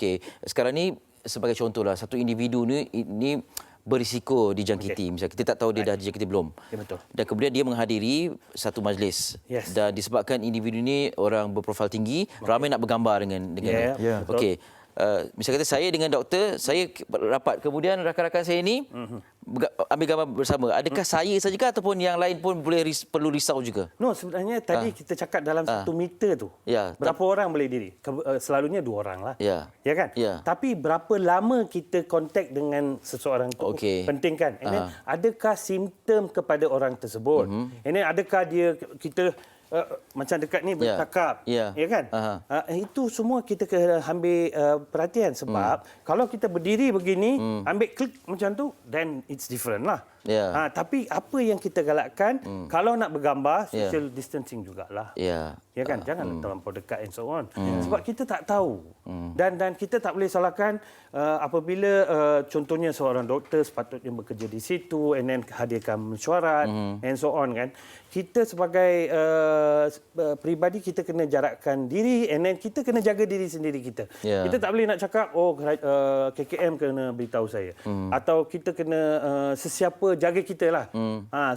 Speaker 3: Sekarang ni sebagai contohlah, satu individu ni berisiko dijangkiti. Misalnya kita tak tahu dia dah dijangkiti belum.
Speaker 7: Betul.
Speaker 3: Dan kemudian dia menghadiri satu majlis. Dan disebabkan individu ni orang berprofil tinggi, ramai nak bergambar dengan dia. Misalnya kata saya dengan doktor, saya rapat. Kemudian rakan-rakan saya ni ambil gambar bersama. Adakah saya saja ataupun yang lain pun perlu risau juga?
Speaker 7: No, sebenarnya tadi kita cakap dalam 1 meter tu.
Speaker 3: Ya.
Speaker 7: Berapa orang boleh diri? Selalunya 2 orang lah.
Speaker 3: Ya.
Speaker 7: Ya kan?
Speaker 3: Ya.
Speaker 7: Tapi berapa lama kita kontak dengan seseorang tu
Speaker 3: Okey.
Speaker 7: penting kan? And then, adakah simptom kepada orang tersebut? And then, adakah kita macam dekat ni bercakap,
Speaker 3: Ya.
Speaker 7: ya kan? Itu semua kita kena ambil perhatian sebab kalau kita berdiri begini, ambil klik macam tu, then it's different lah.
Speaker 3: Ya.
Speaker 7: Tapi apa yang kita galakkan, kalau nak bergambar, social distancing jugalah.
Speaker 3: Ya.
Speaker 7: Ya kan, jangan terlampau dekat and so on. Sebab kita tak tahu. Dan kita tak boleh salahkan apabila contohnya seorang doktor sepatutnya bekerja di situ and then hadirkan mesyuarat and so on kan. Kita sebagai peribadi kita kena jarakkan diri and then kita kena jaga diri sendiri kita.
Speaker 3: Yeah.
Speaker 7: Kita tak boleh nak cakap KKM kena beritahu saya atau kita kena sesiapa jaga kita lah.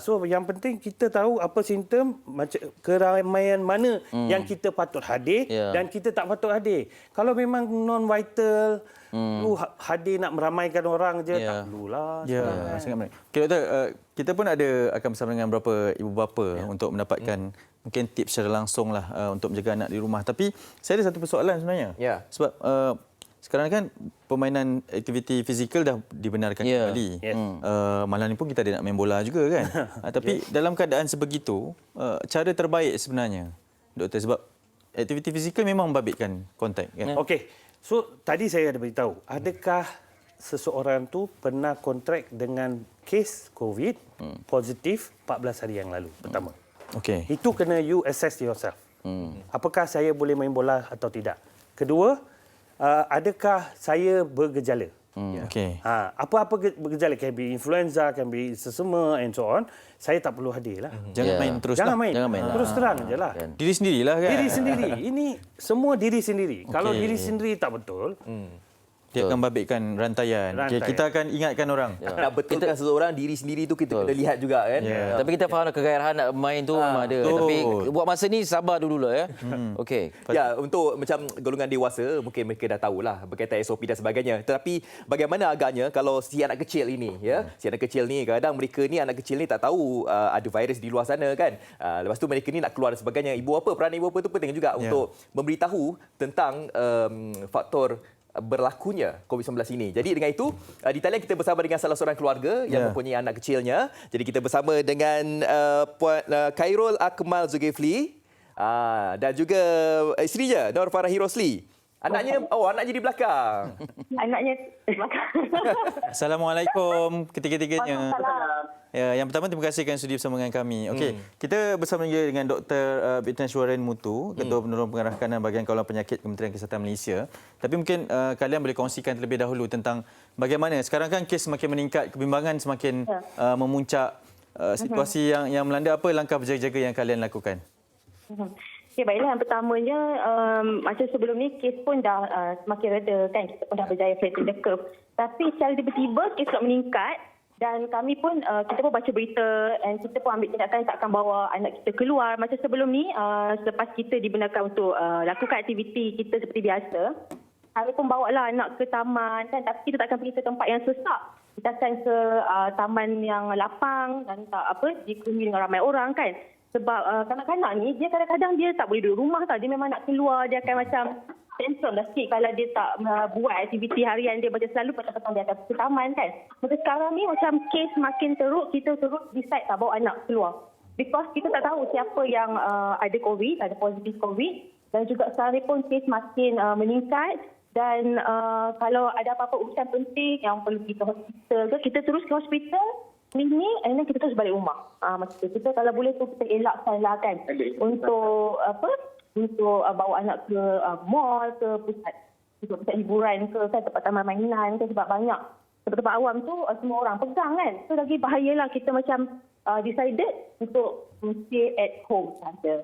Speaker 7: So yang penting kita tahu apa simptom, macam keramaian mana yang kita patut hadir dan kita tak patut hadir. Kalau memang non vital lu hadir nak meramaikan orang je tak perlulah.
Speaker 1: Ya, sangat menarik. Okay, Doktor, kita pun akan bersama dengan beberapa ibu bapa untuk mendapatkan mungkin tips secara langsung lah untuk menjaga anak di rumah. Tapi saya ada satu persoalan sebenarnya. Sebab sekarang kan permainan aktiviti fizikal dah dibenarkan kembali. Malam ni pun kita ada nak main bola juga kan. Tapi dalam keadaan sebegitu, cara terbaik sebenarnya, Doktor, sebab aktiviti fizikal memang membabitkan kontak kan.
Speaker 7: Okey. So tadi saya ada beritahu, adakah seseorang tu pernah kontrak dengan kes COVID positif 14 hari yang lalu? Pertama.
Speaker 1: Okey.
Speaker 7: Itu kena you assess yourself. Apakah saya boleh main bola atau tidak? Kedua, adakah saya bergejala?
Speaker 1: Okey.
Speaker 7: Apa-apa bergejala, can be influenza, can be sesama and so on, saya tak perlu hadir lah.
Speaker 1: Jangan main terus.
Speaker 7: Jangan main. Terus terang je lah.
Speaker 1: Diri sendirilah kan.
Speaker 7: Diri sendiri. Ini semua diri sendiri. Kalau diri sendiri tak betul,
Speaker 1: dia akan babitkan rantaian. Okay, kita akan ingatkan orang.
Speaker 2: Nak betulkan seseorang, diri sendiri tu kita kena lihat juga kan.
Speaker 3: Tapi kita faham kegairahan nak main tu memang ada. Tapi buat masa ni sabar dulu lah ya. Okey.
Speaker 2: Ya, untuk macam golongan dewasa mungkin mereka dah tahulah berkaitan SOP dan sebagainya. Tetapi bagaimana agaknya kalau si anak kecil ini si anak kecil ni kadang mereka ni anak kecil ni tak tahu ada virus di luar sana kan. Lepas tu mereka ni nak keluar dan sebagainya. Peranan ibu bapa tu penting juga untuk memberitahu tentang faktor berlakunya COVID-19 ini. Jadi dengan itu, di talian kita bersama dengan salah seorang keluarga yang mempunyai anak kecilnya. Jadi kita bersama dengan Puan Khairul Akmal Zulkifli dan juga isterinya Nur Farahi Rosli. Anaknya di belakang.
Speaker 8: Anaknya di belakang.
Speaker 1: Assalamualaikum ketiga-tiganya. Ya, yang pertama terima kasih kerana sudi bersama dengan kami. Okey, kita bersama juga dengan Dr. Bintang Syuarin Mutu, Ketua Penolong Pengarah Bahagian Kawalan Penyakit Kementerian Kesihatan Malaysia. Tapi mungkin kalian boleh kongsikan terlebih dahulu tentang bagaimana sekarang kan kes semakin meningkat, kebimbangan semakin memuncak, situasi yang melanda. Apa langkah berjaga-jaga yang kalian lakukan?
Speaker 8: Okay, baiklah. Yang pertamanya, macam sebelum ni, kes pun dah semakin reda kan. Kita pun dah berjaya flatten the curve. Tapi secara tiba-tiba, kes nak meningkat. Dan kami pun, kita pun baca berita dan kita pun ambil tindakan takkan bawa anak kita keluar. Macam sebelum ni, selepas kita dibenarkan untuk lakukan aktiviti kita seperti biasa, kami pun bawa lah anak ke taman kan. Tapi kita takkan pergi ke tempat yang sesak. Kita akan ke taman yang lapang dan dikerumuni dengan ramai orang kan. Sebab kanak-kanak ni, dia kadang-kadang dia tak boleh duduk rumah tau. Dia memang nak keluar, dia akan macam tantrum dah sikit kalau dia tak buat aktiviti harian dia macam selalu petang-petang dia akan ke taman kan. Macam sekarang ni macam kes makin teruk, kita terus decide tak bawa anak keluar. Because kita tak tahu siapa yang ada COVID, ada positif COVID. Dan juga sekarang ni pun kes makin meningkat. Dan kalau ada apa-apa urusan penting yang perlu pergi ke hospital, kita terus ke hospital. Ini, and then kita terus balik rumah. Macam tu. Kita kalau boleh tu kita elakkan lah kan. Untuk untuk bawa anak ke mall, ke pusat hiburan ke kan, tempat taman mainan ke, sebab banyak tempat-tempat awam tu semua orang pegang kan. So lagi bahayalah kita macam decided untuk stay at home saja.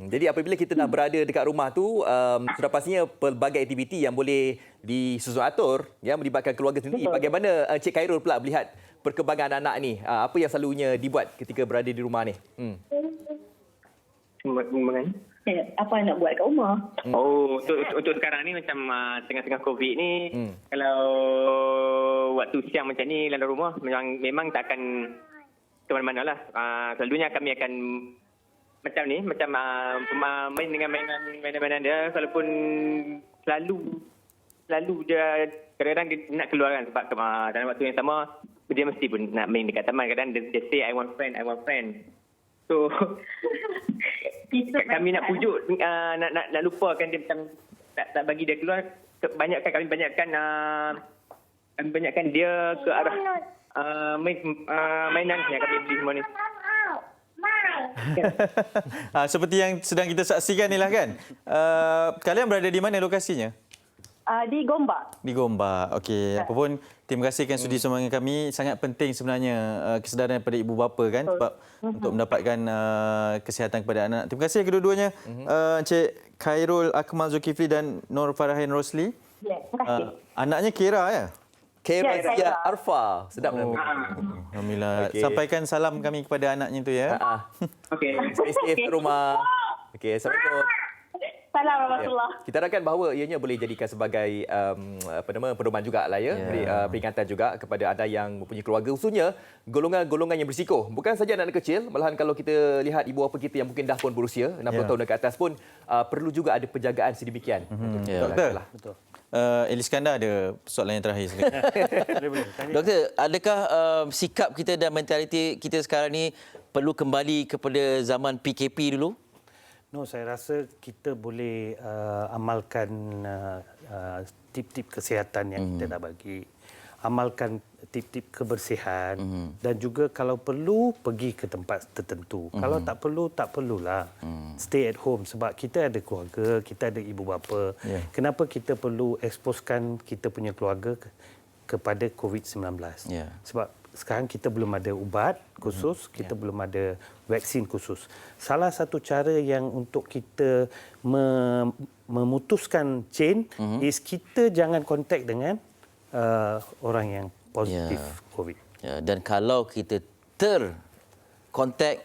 Speaker 2: Jadi apabila kita nak berada dekat rumah tu, sudah pastinya pelbagai aktiviti yang boleh disusun atur yang melibatkan keluarga sendiri. Bagaimana Cik Khairul pula melihat perkembangan anak ni? Apa yang selalunya dibuat ketika berada di rumah ni?
Speaker 8: apa nak buat kat rumah.
Speaker 9: Untuk sekarang ni macam tengah-tengah COVID ni, kalau waktu siang macam ni dalam rumah memang tak akan ke mana-mana lah. Selalunya kami akan macam ni, macam main dengan mainan dia, walaupun selalu dia kadang-kadang dia nak keluar kan, sebab dalam waktu yang sama dia mesti pun nak main dekat taman. Kadang dia say I want friend. So kami nak pujuk, nak lupakan dia, macam tak bagi dia keluar. Kami banyakkan dia ke arah mainan yang kami beli semua ni.
Speaker 1: Seperti yang sedang kita saksikan ni lah kan. Kalian berada di mana lokasinya?
Speaker 8: Di Gombak.
Speaker 1: Di Gombak. Okey. Apa pun, terima kasih kan sudi bersama dengan kami. Sangat penting sebenarnya kesedaran daripada ibu bapa kan, sebab untuk mendapatkan kesihatan kepada anak. Terima kasih kedua-duanya, Encik Khairul Akmal Zulkifli dan Nur Farahin Rosli.
Speaker 8: Ya, terima kasih.
Speaker 1: Anaknya Kira ya?
Speaker 2: Kira Zia Arfa. Sedap nama.
Speaker 1: Alhamdulillah. Sampaikan salam kami kepada anaknya tu ya.
Speaker 9: Okey.
Speaker 2: Stay safe di rumah. Okey, Assalamualaikum.
Speaker 8: Salam warahmatullah.
Speaker 2: Kita harapkan bahawa ianya boleh jadikan sebagai pedoman jugalah ya, peringatan juga kepada anda yang mempunyai keluarga, khususnya golongan-golongan yang berisiko. Bukan saja anak kecil, malahan kalau kita lihat ibu bapa kita yang mungkin dah pun berusia 60 tahun dan ke atas pun perlu juga ada penjagaan sedemikian.
Speaker 1: Doktor. Betul. Eliskandar ada soalan yang terakhir sekali.
Speaker 3: Doktor, adakah sikap kita dan mentaliti kita sekarang ni perlu kembali kepada zaman PKP dulu?
Speaker 7: No, saya rasa kita boleh amalkan tip-tip kesihatan yang kita dah bagi. Amalkan tip-tip kebersihan dan juga kalau perlu pergi ke tempat tertentu. Kalau tak perlu, tak perlulah. Stay at home sebab kita ada keluarga, kita ada ibu bapa. Kenapa kita perlu exposekan kita punya keluarga kepada COVID-19? Sebab sekarang kita belum ada ubat khusus, kita belum ada vaksin khusus. Salah satu cara yang untuk kita memutuskan chain is kita jangan kontak dengan orang yang positif COVID.
Speaker 3: Dan kalau kita terkontak,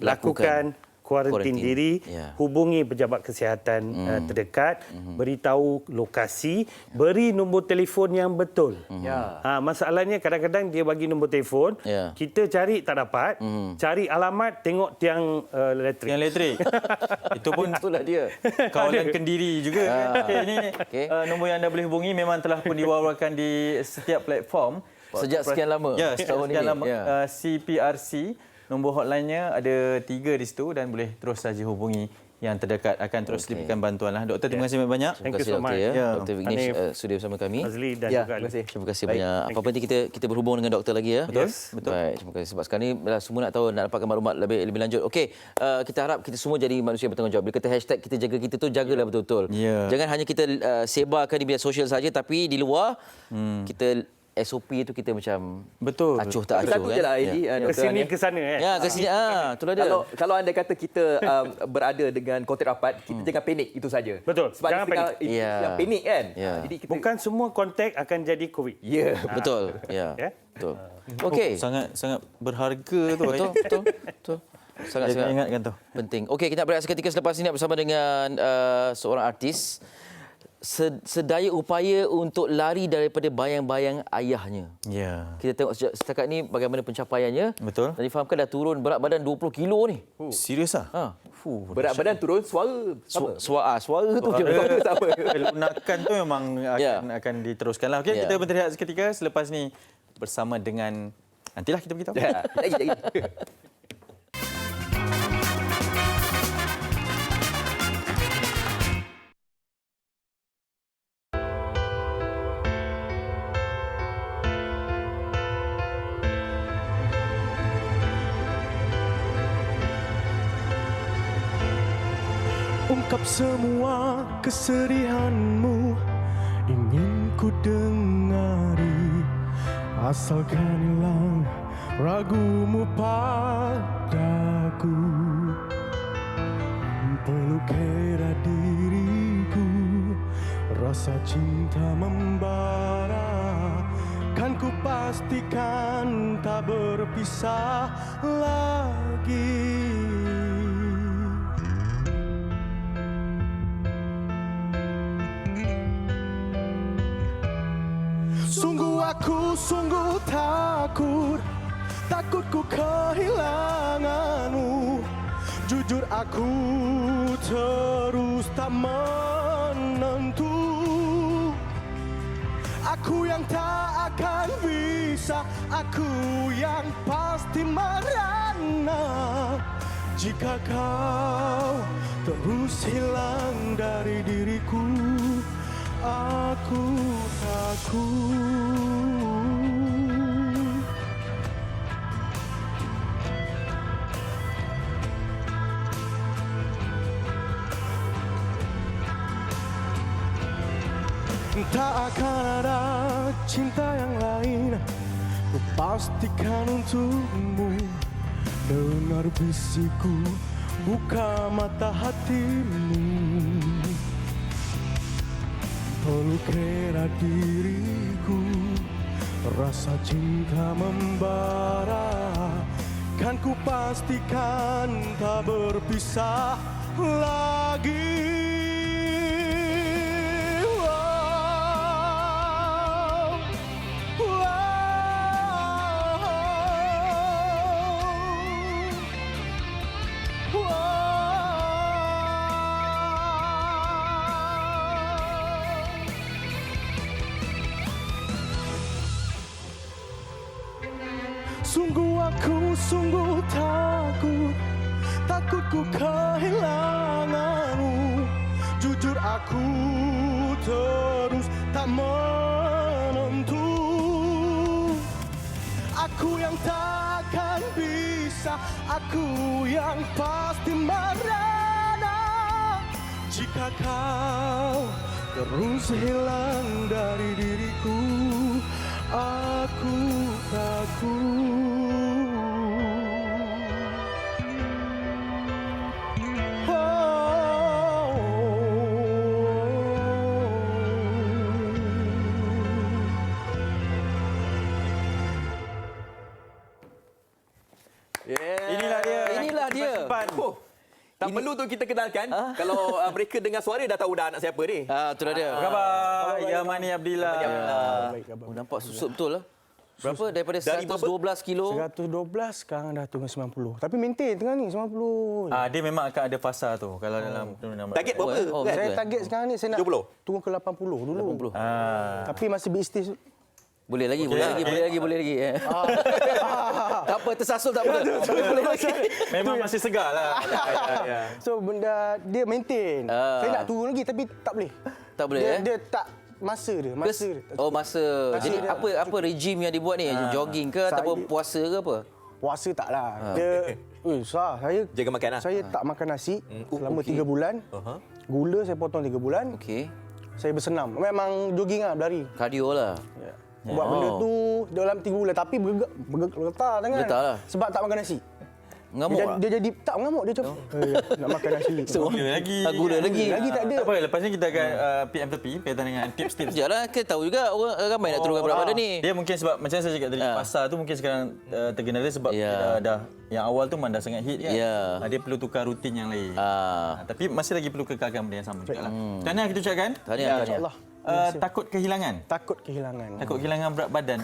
Speaker 7: lakukan kuarantin diri, hubungi pejabat kesihatan terdekat, beritahu lokasi, beri nombor telefon yang betul. Masalahnya kadang-kadang dia bagi nombor telefon, kita cari tak dapat, cari alamat tengok tiang elektrik.
Speaker 1: Tiang elektrik. Itu pun itulah dia. Kawalan Kendiri juga. Ini nombor yang anda boleh hubungi memang telah pun diwawarkan di setiap platform
Speaker 3: sejak sekian lama.
Speaker 1: Ya, sekian lama. CPRC. Nombor hotline-nya ada 3 di situ dan boleh terus saja hubungi yang terdekat, akan terus diberikan bantuan lah. Doktor, terima kasih banyak-banyak.
Speaker 3: Terima kasih Doktor Dr. Vignesh sudah bersama kami.
Speaker 7: Azli dan juga
Speaker 2: terima kasih.
Speaker 3: Terima kasih banyak. Apa penting kita berhubung dengan doktor lagi ya.
Speaker 1: Betul.
Speaker 3: Baik, terima kasih sebab sekarang ni semua nak tahu, nak dapatkan maklumat lebih lanjut. Okey, kita harap kita semua jadi manusia bertanggungjawab. Bila kata hashtag kita jaga kita tu, jagalah betul-betul. Jangan hanya kita sebarkan di media sosial saja, tapi di luar kita SOP itu kita macam acuh tak acuh
Speaker 2: kan. Jelah,
Speaker 7: kesini ke sana
Speaker 3: Ya, kesini itulah dia.
Speaker 2: Kalau anda kata kita berada dengan kontak rapat, kita jangan panik itu saja.
Speaker 7: Betul.
Speaker 2: Sebab
Speaker 7: jangan panik.
Speaker 2: Yang panik kan.
Speaker 7: Jadi kita bukan semua kontak akan jadi COVID.
Speaker 3: Betul. Betul. Okey.
Speaker 1: Sangat berharga tu.
Speaker 3: Betul. Sangat
Speaker 1: ingatkan tu.
Speaker 3: Penting. Okey, kita nak berehat seketika selepas ini bersama dengan seorang artis. Sedaya upaya untuk lari daripada bayang-bayang ayahnya. Kita tengok setakat ni bagaimana pencapaiannya.
Speaker 1: Betul.
Speaker 3: Dan difahamkan dah turun berat badan 20 kilo ni.
Speaker 1: Serius ah?
Speaker 2: Berat badan turun, suara
Speaker 3: suara tu
Speaker 1: sama. Lunakan tu memang akan diteruskanlah. Okey, kita berhenti seketika selepas ni bersama dengan nantilah kita beritahu.
Speaker 2: Lagi.
Speaker 10: Ungkap semua kesedihanmu, ingin ku dengari, asalkan hilang ragumu padaku. Peluk era diriku, rasa cinta membara, kan ku pastikan tak berpisah lagi. aku sungguh takut, takut ku kehilanganmu. Jujur aku terus tak menentu. Aku yang tak akan bisa, aku yang pasti merana jika kau terus hilang dari diriku. Aku takut. Tak akan ada cinta yang lain, ku pastikan untukmu. Dengar bisiku, buka mata hatimu. Peluk erat diriku, rasa cinta membara. Kan ku pastikan tak berpisah lagi. Sungguh aku sungguh takut, takut ku kehilanganmu. Jujur aku terus tak menentu. Aku yang tak akan bisa, aku yang pasti merana jika kau terus hilang dari diriku. Aku takut.
Speaker 3: Inilah dia.
Speaker 2: Tak perlu tu kita kenalkan. Kalau mereka dengar suara dah tahu dah anak siapa ni.
Speaker 3: Tu dah dia.
Speaker 1: Apa khabar? Yamani Abdillah.
Speaker 3: Nampak susut betul lah. Berapa daripada 112 kilo?
Speaker 10: 112, sekarang dah turun 90. Tapi maintain tengah ni 90.
Speaker 1: Dia memang akan ada fasa tu kalau dalam turnamen.
Speaker 2: Target berapa?
Speaker 10: Saya target sekarang ni saya nak
Speaker 2: 70?
Speaker 10: turun ke 80 dulu.
Speaker 3: 80.
Speaker 10: Tapi masih beristis.
Speaker 3: Boleh lagi. Tak apa, tersasul tak apa. Boleh lagi.
Speaker 1: Memang masih segar lah.
Speaker 10: So benda dia maintain. Saya nak turun lagi tapi tak boleh.
Speaker 3: Tak boleh
Speaker 10: Dia tak masa dia. Masa.
Speaker 3: Jadi apa regime yang dibuat ni? Jogging ke ataupun puasa ke apa?
Speaker 10: Puasa taklah. Dia susah. Saya
Speaker 2: jaga makan lah.
Speaker 10: Saya tak makan nasi selama 3 bulan. Gula saya potong 3 bulan.
Speaker 3: Okey.
Speaker 10: Saya bersenam. Memang jogging lah, berlari.
Speaker 3: Kardio lah.
Speaker 10: Buat benda tu dalam 3 bulan tapi bergetar tangan.
Speaker 3: Getar lah.
Speaker 10: Sebab tak makan nasi.
Speaker 3: Mengamuk
Speaker 10: dia jadi tak mengamuk, dia macam nak makan nasi.
Speaker 1: Gula lagi.
Speaker 3: Gula lagi.
Speaker 10: Lagi tak ada.
Speaker 1: Apa, lepas ni kita akan PM tepi berkaitan dengan tips-tips.
Speaker 3: Sekejaplah, kita tahu juga orang ramai nak turunkan berat badan ni.
Speaker 1: Dia mungkin sebab macam saya cakap tadi, pasar tu mungkin sekarang tergenala sebab dah yang awal tu memang dah sangat hit kan. Dia perlu tukar rutin yang lain. Tapi masih lagi perlu kekalkan benda yang sama jugalah. Tahniah kita ucapkan.
Speaker 3: Tahniah.
Speaker 10: InsyaAllah.
Speaker 1: Takut kehilangan.
Speaker 10: Takut kehilangan.
Speaker 1: Takut kehilangan berat badan.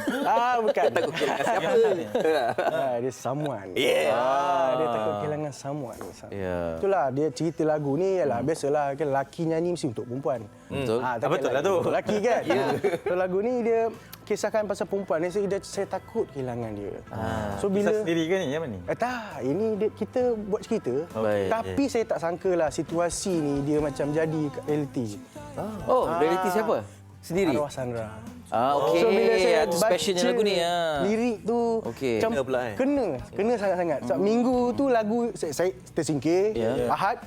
Speaker 10: Bukan.
Speaker 2: Takut kehilangan siapa?
Speaker 10: Dia someone. Dia takut kehilangan someone.
Speaker 3: Itulah
Speaker 10: dia cerita lagu ni ialah biasalah kan lelaki nyanyi mesti untuk perempuan.
Speaker 3: Betul.
Speaker 1: Betul lah tu.
Speaker 10: Lelaki kan. So lagu ni dia kisahkan pasal perempuan ni, saya takut kehilangan dia. So bila
Speaker 1: kisah sendiri ke ni yang mana ni?
Speaker 10: Tak, ini kita buat cerita.
Speaker 3: Baik.
Speaker 10: Tapi saya tak sangkalah situasi ni dia macam jadi reality.
Speaker 3: Reality siapa? Sendiri?
Speaker 10: Arwah Sandra.
Speaker 3: Okey.
Speaker 10: So bila saya
Speaker 3: Artis passionnya lagu ni.
Speaker 10: Lirik tu macam kena sangat-sangat. Sebab minggu tu lagu saya tersingkir, Ahad,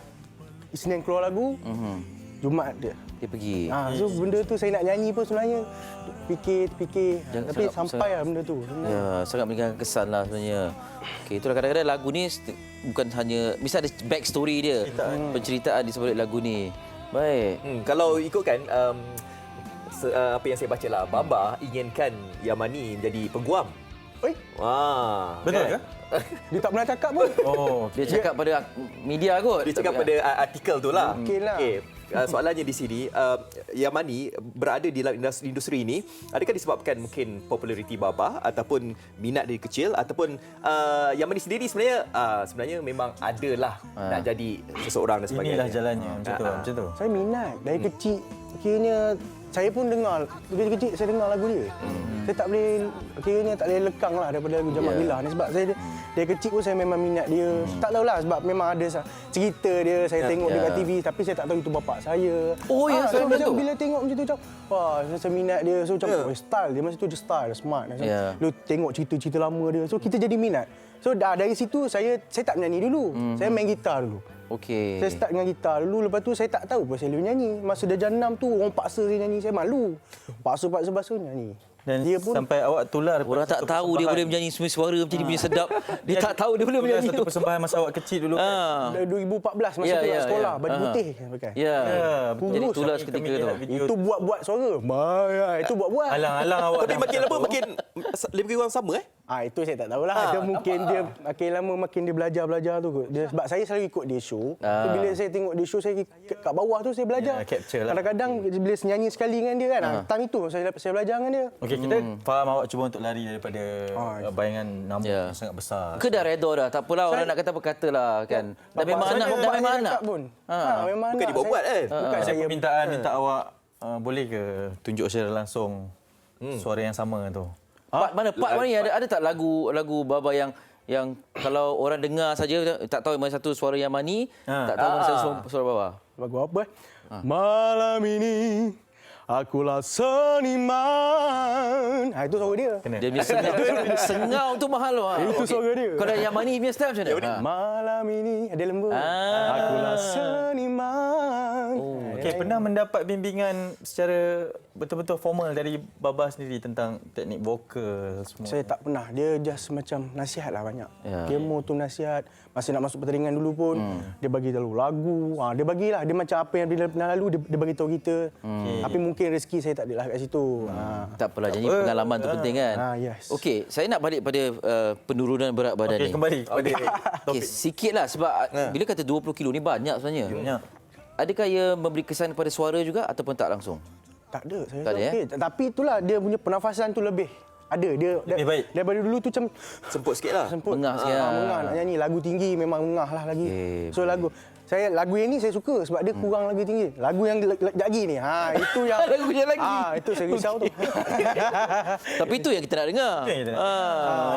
Speaker 10: Isnin keluar lagu, Jumaat dia
Speaker 3: pergi.
Speaker 10: So benda tu saya nak nyanyi pun sebenarnya fikir. Tapi sampai lah benda tu.
Speaker 3: Sangat meninggalkan kesan lah sebenarnya. Okey, itulah kadang-kadang lagu ni bukan hanya mesti ada back story dia. Penceritaan di sebalik lagu ni. Baik.
Speaker 2: Kalau ikutkan apa yang saya baca lah, Baba inginkan Yamani menjadi peguam.
Speaker 10: Oi,
Speaker 2: Wah.
Speaker 1: Betul ke?
Speaker 10: dia tak pernah cakap pun.
Speaker 1: Oh,
Speaker 3: Dia cakap pada media kot.
Speaker 2: Dia cakap pada artikel tu lah.
Speaker 10: Mungkin lah.
Speaker 2: Okey. Soalannya di sini, Yamani berada di dalam industri ini, adakah disebabkan mungkin populariti Baba ataupun minat dari kecil ataupun Yamani sendiri sebenarnya memang adalah nak jadi seseorang dan sebagainya.
Speaker 1: inilah jalannya macam tu.
Speaker 10: Saya minat dari kecil. Kiranya saya pun dengar dari kecil saya dengar lagu dia. Saya tak boleh kiranya tak boleh lekang lah daripada lagu Jamal Billah ni sebab saya dari kecil pun saya memang minat dia. Tak tahulah sebab memang ada cerita dia saya tengok dekat TV tapi saya tak tahu itu bapa saya.
Speaker 3: Oh ya,
Speaker 10: saya
Speaker 3: betul.
Speaker 10: macam bila tengok macam tu macam wah saya minat dia. So macam style dia masa tu dia style smart. Lu tengok cerita-cerita lama dia. So kita jadi minat. So dari situ saya tak menyanyi dulu. Saya main gitar dulu.
Speaker 3: Okey.
Speaker 10: Saya start dengan gitar dulu. Lepas tu saya tak tahu pasal dia menyanyi. Masa darjah 6 tu orang paksa saya nyanyi. Saya malu. Paksa nyanyi.
Speaker 1: Dan
Speaker 10: dia pun
Speaker 1: sampai awak tular
Speaker 3: Orang tak tahu dia boleh menyanyi semua suara macam ni punya sedap. Dia tak tahu dia boleh menyanyi.
Speaker 1: Satu persembahan masa awak kecil dulu.
Speaker 10: 2014 masa tu kat sekolah. Baju putih pakai.
Speaker 3: Ya. Jadi
Speaker 10: Kurus.
Speaker 3: tular seketika tu.
Speaker 10: Itu buat-buat suara. Itu buat-buat.
Speaker 1: Alang-alang awak.
Speaker 2: Tapi makin lama makin lebih kurang sama
Speaker 10: Itu saya tak tahulah. Dia mungkin dia makin lama makin dia belajar tu kot. Sebab saya selalu ikut dia show. So, bila saya tengok dia show saya kat bawah tu saya belajar.
Speaker 1: Capture lah.
Speaker 10: Kadang-kadang bila nyanyi sekali dengan dia kan. Time itu saya belajar dengan dia.
Speaker 1: Okey, kita faham awak cuba untuk lari daripada bayangan nama yang sangat besar.
Speaker 3: Ke dah redha dah. Tak apalah orang nak kata apa katalah kan. Dan memang anak
Speaker 10: pun.
Speaker 2: Bukan
Speaker 10: Memang anak.
Speaker 2: dibuat-buat kan?
Speaker 10: Bukan saya
Speaker 1: permintaan minta awak boleh ke tunjuk secara langsung suara yang sama tu.
Speaker 3: Part mana ni ada tak lagu Baba yang kalau orang dengar saja tak tahu mana satu suara Yamani, tak tahu mana satu suara Baba.
Speaker 10: Lagu apa? Malam ini akulah seniman. Itu suara dia.
Speaker 3: Dia punya sengau tu mahal tu.
Speaker 10: Itu suara dia.
Speaker 3: Kalau Yamani punya style macam mana?
Speaker 10: Malam ini ada lembu. Akulah seniman.
Speaker 1: Okey, pernah mendapat bimbingan secara betul-betul formal dari Baba sendiri tentang teknik vokal semua?
Speaker 10: Saya tak pernah. Dia just macam nasihat lah banyak. Demo tu nasihat. Masa nak masuk pertandingan dulu pun, dia bagi tahu lagu. Dia bagilah. Dia macam apa yang dia pernah lalu, dia bagi tahu kita. Tapi mungkin rezeki saya tak adalah kat situ.
Speaker 3: Tak apalah. Jadi pengalaman tu penting kan?
Speaker 10: Yes.
Speaker 3: Okey, saya nak balik pada penurunan berat badan ni.
Speaker 1: Kembali pada
Speaker 3: Okey, sikitlah sebab bila kata 20 kilo ni banyak sebenarnya.
Speaker 1: Banyak.
Speaker 3: Adakah ia memberi kesan kepada suara juga ataupun tak langsung?
Speaker 10: Tak ada. Saya
Speaker 3: Tak ada,
Speaker 10: okey. Tapi itulah dia punya pernafasan tu lebih. Ada. Dia
Speaker 1: Lebih baik.
Speaker 10: Daripada dulu tu macam
Speaker 2: Semput sikit lah.
Speaker 10: semput.
Speaker 3: Mengah sikit.
Speaker 10: Mengah nak nyanyi. Lagu tinggi memang mengah lah lagi.
Speaker 3: Okey,
Speaker 10: So lagu yang ni saya suka sebab dia kurang lagi tinggi. Lagu yang lagi ni. Itu yang
Speaker 3: Lagu yang lagi.
Speaker 10: Itu saya risau tu.
Speaker 3: Tapi itu yang kita nak dengar.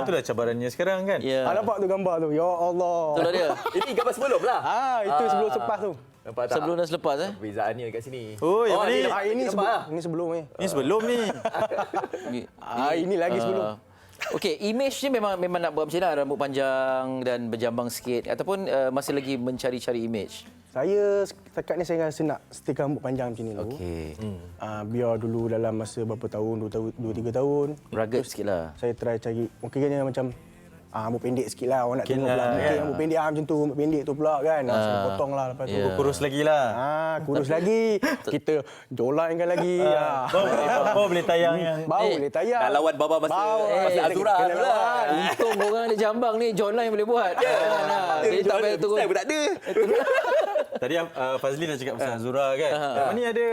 Speaker 1: Itulah cabarannya sekarang kan.
Speaker 3: Ya.
Speaker 10: Nampak tu gambar tu. Ya Allah.
Speaker 3: Itulah dia.
Speaker 2: Ini gambar sebelum lah.
Speaker 10: Itu sebelum sepas tu.
Speaker 2: Nampak tak?
Speaker 3: Sebelum dan selepas
Speaker 2: Perbezaannya kat sini.
Speaker 1: Oh, yang ni.
Speaker 10: Ini
Speaker 2: nampak lah.
Speaker 10: sebelum ni.
Speaker 1: Ini sebelum ni.
Speaker 10: Ini lagi sebelum.
Speaker 3: Okey, image ni memang nak buat macam mana? Rambut panjang dan berjambang sikit ataupun masih lagi mencari-cari image?
Speaker 10: Saya setakat ni saya rasa nak stick rambut panjang macam ni dulu.
Speaker 3: Okey.
Speaker 10: Biar dulu dalam masa berapa tahun, 2-3 tahun.
Speaker 3: Rugged sikitlah.
Speaker 10: Saya try cari, mungkin macam rambut pendek sikit lah. Orang nak tengok pula.
Speaker 1: lah,
Speaker 10: Mungkin rambut pendek macam tu, rambut pendek tu pula kan. Saya potong lah lepas tu.
Speaker 1: Kurus lagi lah.
Speaker 10: Kurus lagi. Kita jolainkan lagi.
Speaker 1: Bawa boleh tayang yang
Speaker 10: Boleh tayang.
Speaker 2: Nak lawan Baba masa Azura
Speaker 10: kena
Speaker 2: tu lah.
Speaker 10: lawan.
Speaker 3: Untung orang ada jambang ni, John Line boleh buat. Jadi tak payah turun.
Speaker 2: Style pun tak ada.
Speaker 1: Tadi Fazli dah cakap pasal Azura kan. Ni ada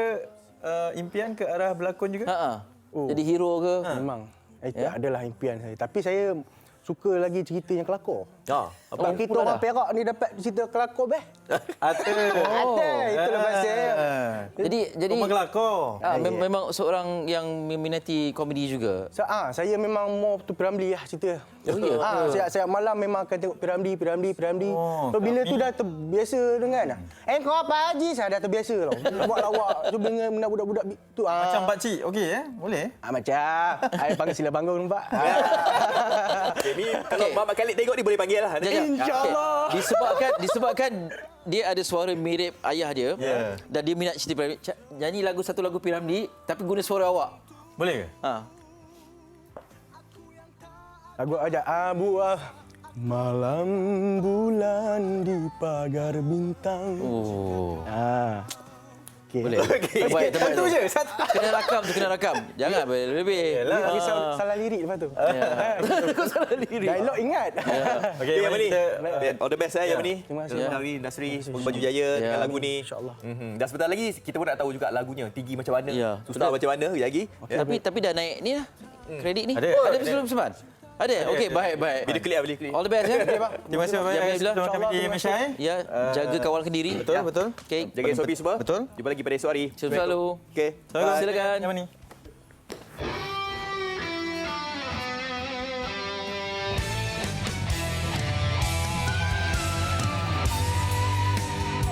Speaker 1: impian ke arah berlakon juga?
Speaker 3: Jadi hero ke?
Speaker 10: Memang. Adalah impian saya. Tapi saya suka lagi cerita yang kelakar. Sebab kita orang Perak ni dapat cerita kelakar beh.
Speaker 1: Ada.
Speaker 10: Itulah pasal.
Speaker 3: Jadi
Speaker 1: Kau kelakar.
Speaker 3: memang seorang yang meminati komedi juga.
Speaker 10: Saya memang more tu Piramli lah cerita.
Speaker 3: Oh ya.
Speaker 10: Saya malam memang akan tengok Piramli. So bila tu dah terbiasa dengan kau apa Haji saya dah terbiasa tau. Lawak-lawak tu dengan budak-budak tu.
Speaker 1: Macam pakcik. Okey boleh?
Speaker 10: Macam. Saya panggil sila bangun nampak.
Speaker 2: Ni kalau Mak Khalid tengok ni boleh panggil lah.
Speaker 10: InsyaAllah.
Speaker 3: Disebabkan dia ada suara mirip ayah dia dan dia minat cerita Piramli. Nyanyi satu lagu Piramli tapi guna suara awak.
Speaker 1: Boleh ke?
Speaker 10: Lagu ajak malam bulan di pagar bintang. Okey.
Speaker 3: Boleh. Terbaik
Speaker 2: Satu
Speaker 3: tu.
Speaker 2: je.
Speaker 3: Kena rakam tu, kena rakam. Jangan lebih.
Speaker 10: Lagi salah lirik lepas tu.
Speaker 3: Kau salah lirik.
Speaker 10: Dialog ingat.
Speaker 2: Okey, yang ni. All the best yang ni.
Speaker 10: Terima kasih.
Speaker 2: Hari Nasri, semoga baju jaya dengan lagu ni.
Speaker 10: InsyaAllah.
Speaker 2: Dan sebentar lagi kita pun nak tahu juga lagunya. Tinggi macam mana, susah
Speaker 3: betul.
Speaker 2: macam mana lagi.
Speaker 3: Tapi dah naik ni lah. Kredit ni.
Speaker 1: Ada.
Speaker 3: Ada sebelum seman. Ada. Okey, baik.
Speaker 2: Bila clear.
Speaker 3: All the best ya.
Speaker 1: Terima kasih banyak bersama kami di Malaysia.
Speaker 3: Ya, jaga kawal Kediri.
Speaker 1: Betul.
Speaker 3: Okey.
Speaker 2: Jaga SOP semua.
Speaker 1: Betul.
Speaker 2: Jumpa lagi pada esok hari.
Speaker 3: Selalu.
Speaker 2: Okey.
Speaker 3: Silakan.
Speaker 1: Yang ni.